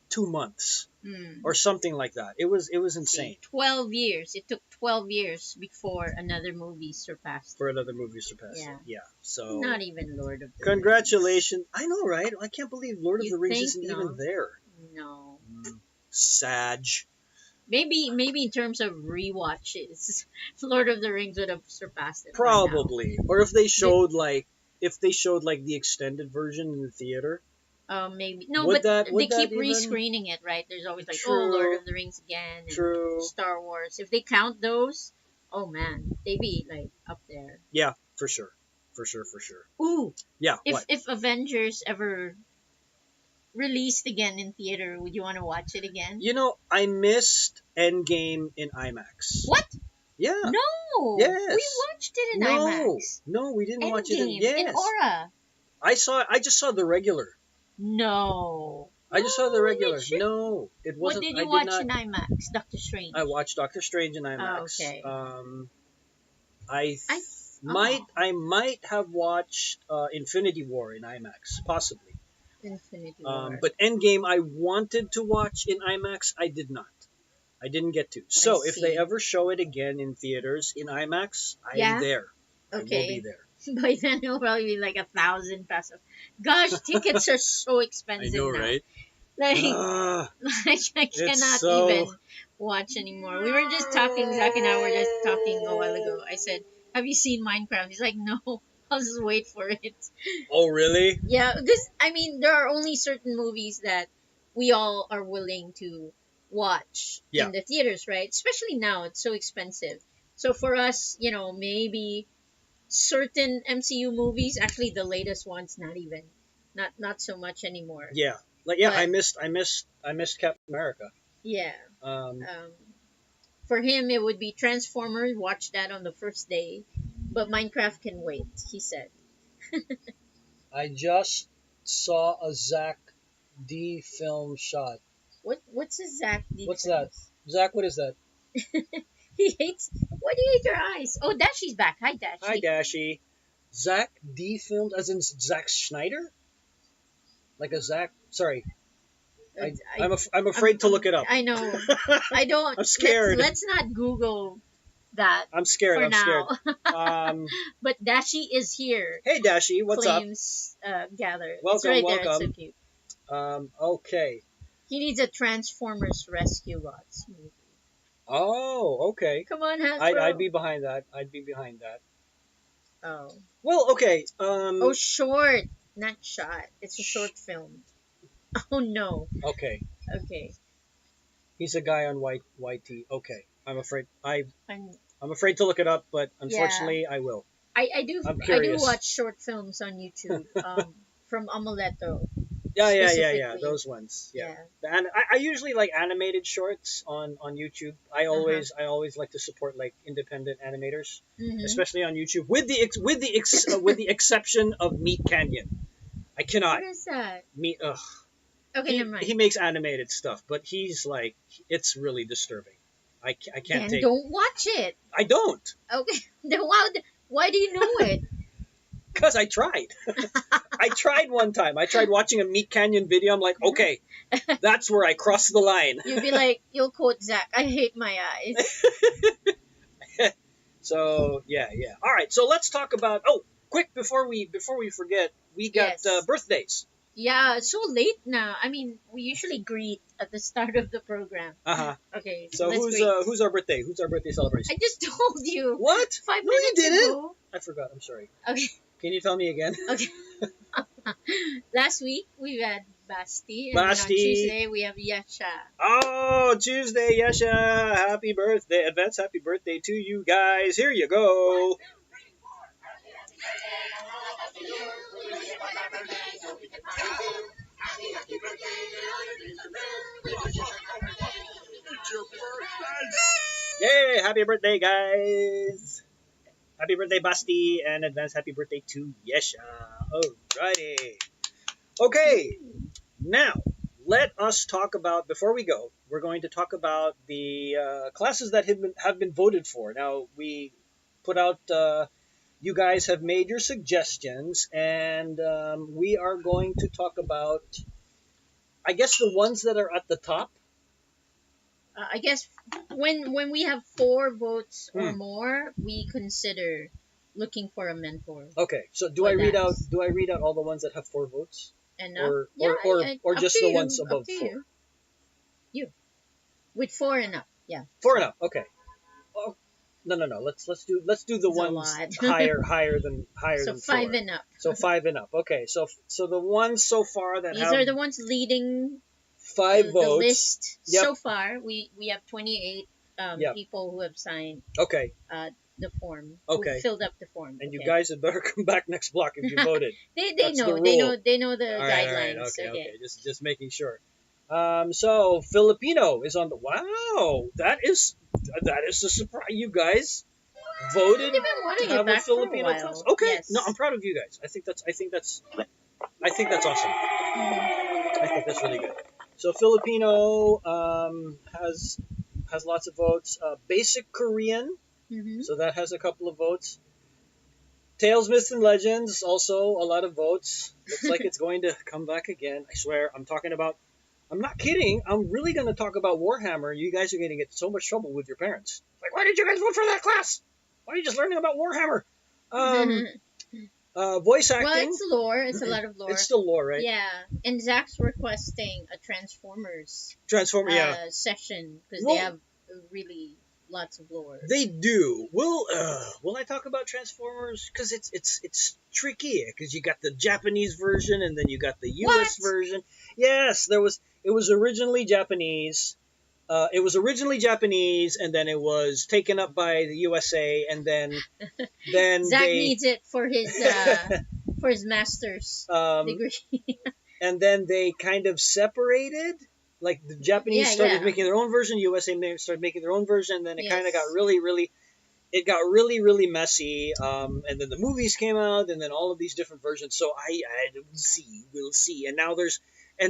2 months or something like that. It was insane. 12 years. It took 12 years before another movie surpassed. Yeah. Yeah. So Not even Lord of the congratulations. I know, right? I can't believe Lord of You the Rings think isn't no? even there. No. Sag. Maybe in terms of rewatches, Lord of the Rings would have surpassed it. by now. Probably. Or if they showed like the extended version in the theater. Maybe no, Would but that- would they keep that even- rescreening it, right? There's always like, True. oh, Lord of the Rings again, and True. Star Wars. If they count those, oh man, they be like up there. Yeah, for sure. Ooh, Yeah. if Avengers ever released again in theater, would you want to watch it again? You know, I missed Endgame in IMAX. What? Yeah. No. Yes. We watched it in No. IMAX. No, we didn't watch it. Endgame Yes. in Aura. I just saw the regular. No. I just saw the regular. did you? No, it What wasn't. did you I watch not, in IMAX? Doctor Strange. I watched Doctor Strange in IMAX. okay. I might have watched Infinity War in IMAX, possibly. Infinity War. But Endgame, I wanted to watch in IMAX. I did not. I didn't get to. So if they see. ever show it again in theaters in IMAX, I Yeah? am there. I will Okay. be there. By then it'll probably be like 1,000 pesos. Gosh, tickets are so I expensive know, now. right? Like, Ah, like I cannot so- even watch anymore. We were just talking, Zach and I were just talking a while ago. I said, have you seen Minecraft? He's like, no, I'll just wait for it. oh, really? Yeah, because, I mean, there are only certain movies that we all are willing to watch Yeah. in the theaters, right? Especially now, it's so expensive. So for us, maybe certain MCU movies, actually the latest ones, not so much anymore. Yeah. Like yeah, But- I missed Captain America. Yeah. Um, For him, it would be Transformers. Watch that on the first day, but Minecraft can wait. He said. I just saw a Zach D film shot. What's his Zach? What's that? Zach, what is that? He hates. Why do you hate your eyes? Oh, Dashy's back. Hi, Dashy. Hi, Dashy. Zach D filmed, as in Zack Schneider? Like a Zach? Sorry. I'm afraid to look it up. I know. I don't. I'm scared. Let's not Google that. I'm scared. For I'm now. scared. But Dashy is here. Hey, Dashy, what's up? Claims gather. It's Welcome, right there. It's welcome. so cute. Okay. He needs a Transformers Rescue Bots movie. Oh, okay. Come on, Hasbro. I'd be behind that. Oh. Well, okay. Oh, short, not shot. It's a short film. Oh no. Okay. Okay. He's a guy on YT. Okay. I'm afraid I'm afraid to look it up, but unfortunately I will. I do I'm I do curious. watch short films on YouTube. From Amuleto. specifically. those ones. Yeah. Yeah. And I usually like animated shorts on YouTube. I always like to support like independent animators, Mhm. especially on YouTube. With the exception of Meat Canyon, I cannot. What is that? Meat. Ugh. Okay, never mind. He makes animated stuff, but he's like, it's really disturbing. I can't Then take. don't watch it. I don't, Okay. Then why do you know it? because I tried. I tried one time. I tried watching a Meat Canyon video. I'm like, okay, that's where I crossed the line. You'd be like, you'll quote Zach, I hate my eyes. So yeah. All right. So let's talk about. Oh, quick before we forget, we got Yes. birthdays. Yeah, it's so late now. I mean, we usually greet at the start of the program. Uh-huh. Okay, So let's greet. who's our birthday? Who's our birthday celebration? I just told you. What? 5 No, you minutes didn't. ago. I forgot. I'm sorry. Okay. Can you tell me again? Okay. Last week we had Basti, and then on Basti. Tuesday we have Yasha. Oh, Tuesday, Yasha. Happy birthday. Advance happy birthday to you guys. Here you go. Yay! Happy birthday, guys. Happy birthday, Basti, and advance happy birthday to Yesha. Alrighty. Okay, now let us talk about, before we go, we're going to talk about the classes that have been voted for. Now, we put out, you guys have made your suggestions, and we are going to talk about, I guess, the ones that are at the top. I guess when we have 4 votes or Hmm. more, we consider looking for a mentor. Okay, so do Or I read out that's all the ones that have 4 votes? enough. Or Yeah, or up just to the you, ones up above to 4? You with 4 and up. Yeah. 4 and up. Okay. Oh, no. Let's do the It's a ones lot. higher than So 4. 5 and up. So 5 and up. Okay. So the ones so far that These have are the ones leading 5 the votes. list Yep. so far. We have 28 Yep. people who have signed Okay. the form. Okay. Who filled up the form. And you okay. guys had better come back next block if you voted. They That's the know rule. they know the All right, guidelines. Okay. Just making sure. So Filipino is on the. Wow, that is a surprise. You guys voted They've been wanting to it have a back for a Filipino while. class. Okay, Yes. no, I'm proud of you guys. I think that's awesome. I think that's really good. So Filipino has lots of votes. Basic Korean, Mhm. so that has a couple of votes. Tales, Myths, and Legends, also a lot of votes. Looks like it's going to come back again. I swear, I'm not kidding. I'm really going to talk about Warhammer. You guys are going to get so much trouble with your parents. Like, why did you guys vote for that class? Why are you just learning about Warhammer? Voice acting. Well, it's lore. It's a lot of lore. It's still lore, right? Yeah, and Zach's requesting a Transformers session because Well- they have really lots of lore. They do. Will I talk about Transformers? Because it's tricky. Because you got the Japanese version and then you got the U.S. version. Yes, it was originally Japanese. And then it was taken up by the USA, and then Zach they needs it for his master's degree. and then they kind of separated. Like the Japanese started making their own version, USA started making their own version, and then it kind of got really messy. And then the movies came out, and then all of these different versions. So we'll see. And now there's they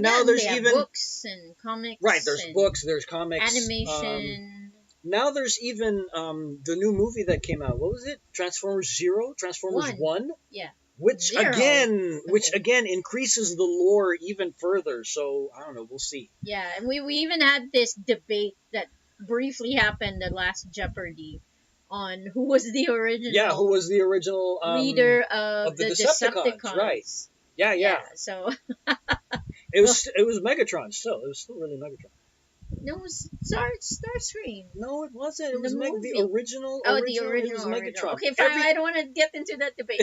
have even books and comics. right. There's and books, there's comics, animation. now there's even the new movie that came out. What was it? Transformers Zero, Transformers One. Yeah. Which Zero. again increases the lore even further. So I don't know. We'll see. Yeah, and we even had this debate that briefly happened at last Jeopardy on who was the original. Yeah, who was the original leader of the Decepticons? Right. Yeah. So it was Megatron. Still, it was still really Megatron. no, it was Starscream. No, it wasn't. It was the original. Oh, It was original. Megatron. Okay, fine. I don't want to get into that debate.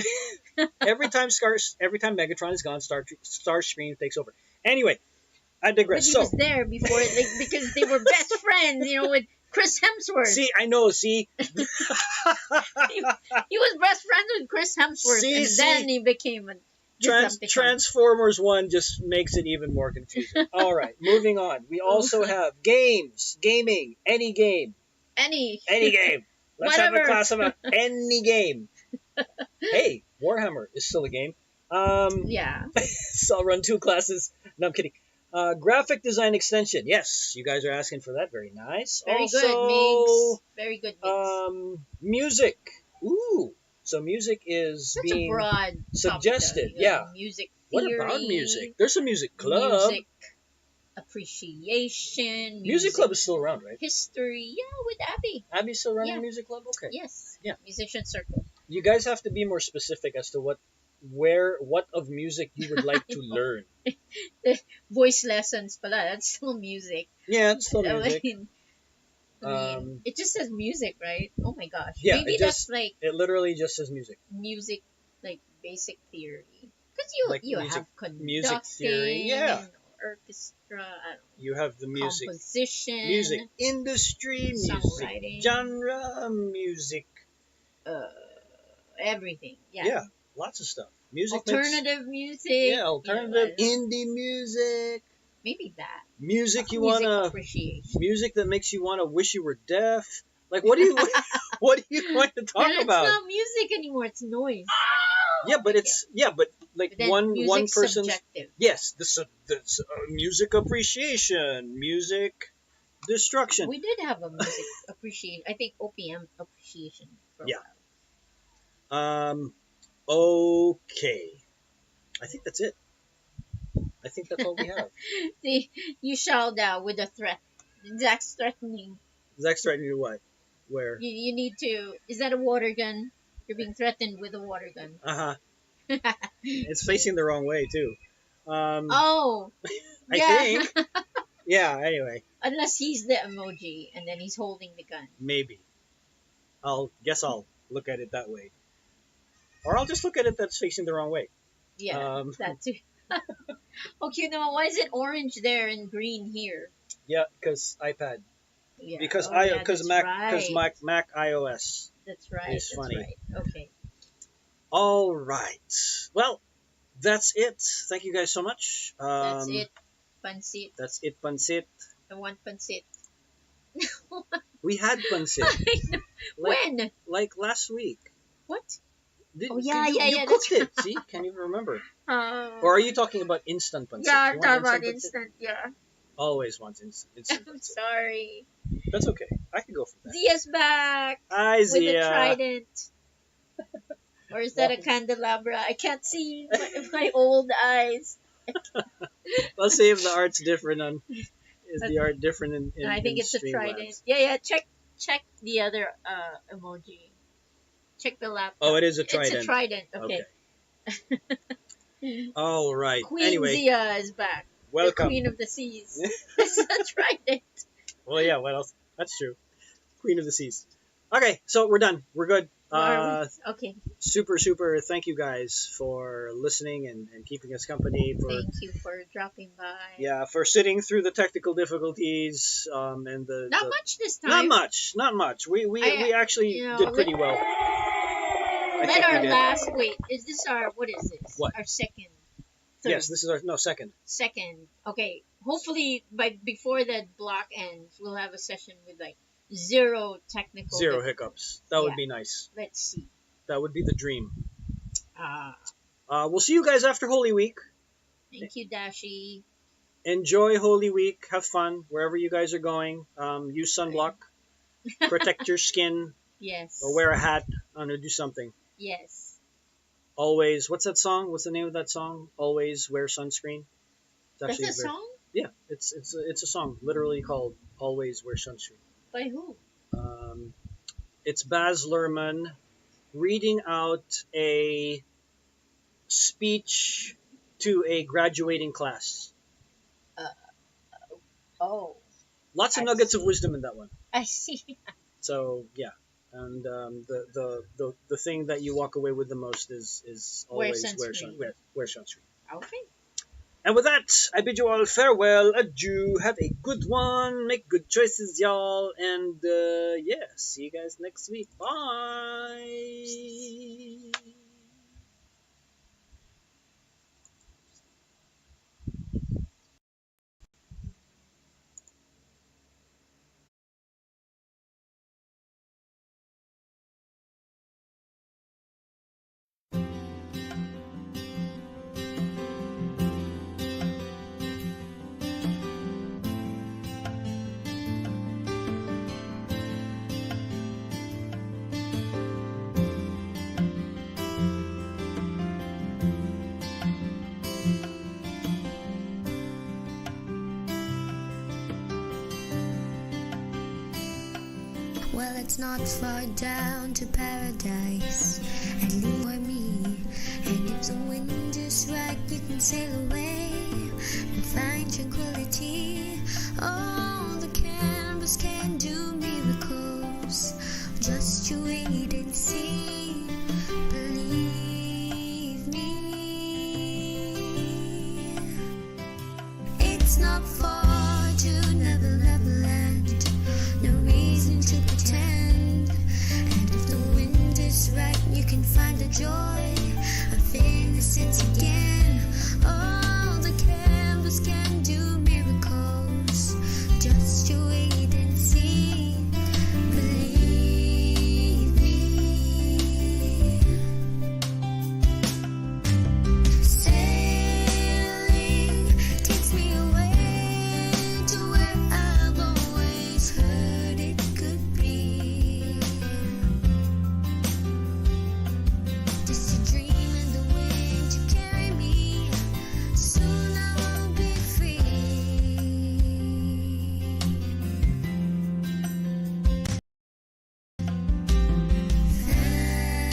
every time Megatron is gone, Starscream takes over. Anyway, I digress. But he So was there before, because they were best friends, with Chris Hemsworth. see, I know. See, he was best friends with Chris Hemsworth, and then he became Decepticon. Transformers 1 just makes it even more confusing. All right, moving on. We also have games, gaming, any game. Any game. Let's have a Whatever. class about any game. Hey, Warhammer is still a game. Yeah. So I'll run 2 classes. No, I'm kidding. Graphic design extension. Yes, you guys are asking for that. Very nice. Very also, good, Migs. Very good, Migs. Music. Ooh. So music is Such being a broad suggested. topic, Yeah. Music What theory. about music? There's a music club. Music appreciation. Music club is still around, right? History. Yeah, with Abby. Abby's still running Yeah. music club? Okay. Yes. Yeah. Musician circle. You guys have to be more specific as to what of music you would like to learn. Voice lessons pala. That's still music. Yeah, it's still I music. mean, it just says music, right? Oh my gosh. Yeah, Maybe it that's just like it literally just says music. music, like basic theory. Because Like you music- have conducting, music theory, yeah. and orchestra, I don't know, You have the music composition, industry, music songwriting, genre, music. everything. Yeah. Yeah, lots of stuff. Music Alternative music. Yeah, alternative indie music. Maybe that. Music you Music wanna appreciation. music that makes you wanna wish you were deaf. Like what do you what do you want to talk And about? it's not music anymore. It's noise. Yeah, but it's like But then one music's person's subjective. yes, the music appreciation, music destruction. We did have a music appreciation. I think OPM appreciation. For a Yeah. while. Okay. I think that's it. I think that's all we have. See, you shall thou with a threat. Zach's threatening. Zach's trying to do what? Where? You need to. Is that a water gun? You're being threatened with a water gun. It's facing the wrong way too. Oh. I Yeah. think. Yeah. Anyway, Unless he's the emoji and then he's holding the gun. maybe. I'll look at it that way, or I'll just look at it that's facing the wrong way. Yeah, that too. Okay, no, why is it orange there and green here? Yeah, because iPad. Yeah. Because yeah, because that's Mac because right. Mac iOS. That's right. It's That's funny. right. Okay. All right. Well, that's it. Thank you guys so much. That's it. Pansit. That's it, Pansit. I want pansit. We had Pansit. When? Like last week. What? Didn't, Oh, yeah, you, yeah, you yeah, cooked that's it. See? Can't even remember. Oh. Or are you talking about instant Pansit? Yeah, You I'm want talking about Pansit? instant. Yeah. Always want instant I'm Pansit. sorry. That's okay. I can go for that. Zia's back. Hi, With Zia. a trident. Or is that a candelabra? I can't see my old eyes. Let's see if the art's different on. Is the art different in I think in it's a Streamlabs? trident. Yeah. Check the other emoji. Check the laptop. Oh, it is a It's trident. a trident. Okay. All right. Queen Anyway, Zia is back. welcome. The Queen of the Seas. It's a trident. Well, yeah. What else? That's true. Queen of the Seas. Okay, so we're done. We're good. Okay. Super. Thank you guys for listening and keeping us company. For Thank you for dropping by. yeah, for sitting through the technical difficulties and the Not the- much this time. Not much. We actually you know, did pretty well. I Then think we our did. last. Wait, is this our? What is this? What? Our second. Yes, this is our second. Second. Okay. Hopefully, before that block ends, we'll have a session with like zero technical. Zero hiccups. That would Yeah. be nice. Let's see. That would be the dream. Ah. We'll see you guys after Holy Week. Thank you, Dashi. Enjoy Holy Week. Have fun wherever you guys are going. Use sunblock. Protect your skin. Yes. Or wear a hat. I don't know, do something. Yes. Always. What's that song? What's the name of that song? Always wear sunscreen. It's That's a very- song? Yeah, it's a song literally called Always Wear Sunscreen. By who? It's Baz Luhrmann reading out a speech to a graduating class. Oh. Lots of nuggets of wisdom in that one. I see. So yeah, and the thing that you walk away with the most is always wear sunscreen. Okay. And with that, I bid you all farewell, adieu, have a good one, make good choices, y'all, and yeah, see you guys next week. Bye. it's not far down to paradise, at least for me. And if the wind is right, you can sail away and find tranquility. Oh, the canvas can do miracles. Just you wait and see. Believe me. It's not far to Neverland. No reason to pretend. And if the wind is right, you can find the joy of innocence again. Oh, the canvas can do miracles. Just you wait and see. Believe me. Sailing takes me away to where I've always heard it could be. Just a dream in the wind to carry me. Soon I will be free.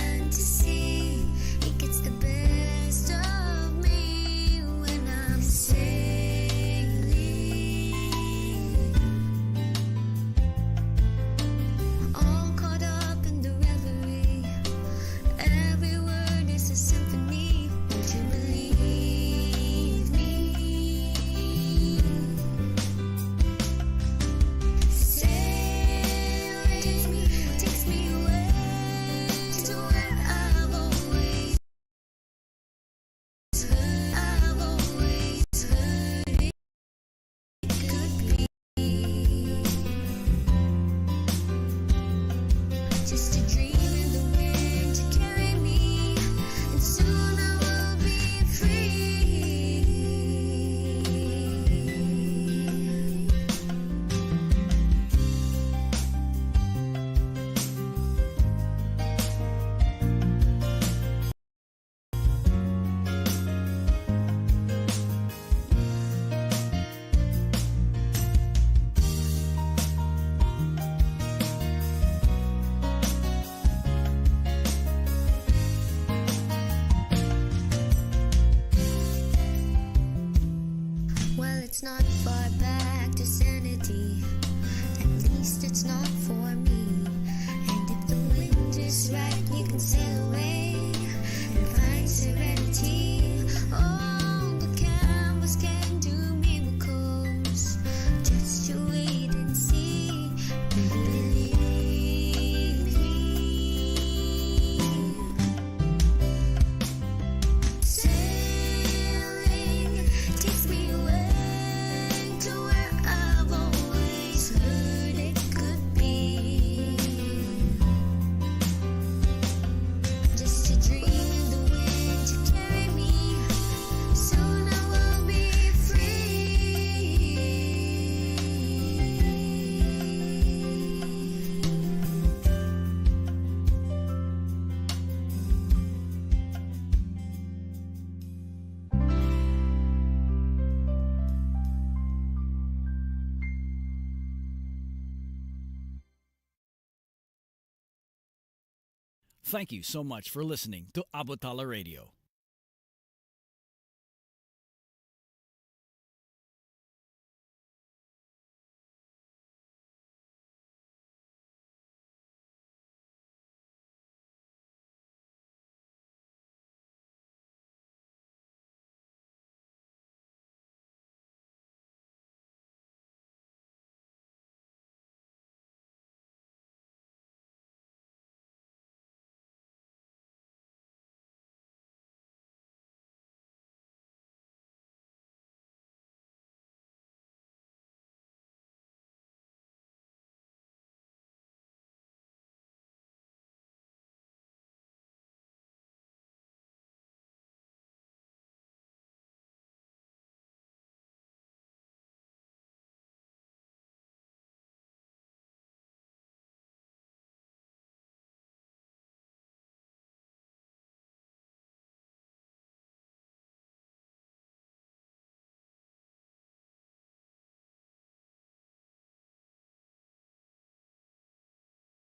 Fantasy, it gets the best of me when I'm sailing. All caught up in the reverie. Every word is a symphony. Won't you believe me? Sailing takes me away to where I've always heard it could be. Just a dream in the wind to carry me, and soon I will be free. Well, it's not far back to sanity. At least it's not for me. And if the wind is right, you can sail away and find serenity. Oh, the canvas can do miracles. Just you wait and see. Believe me. Sailing takes me away to where I've always heard it could be. Just a dream in the wind to carry me. Soon I will be free. Thank you so much for listening to Abot Tala Radio.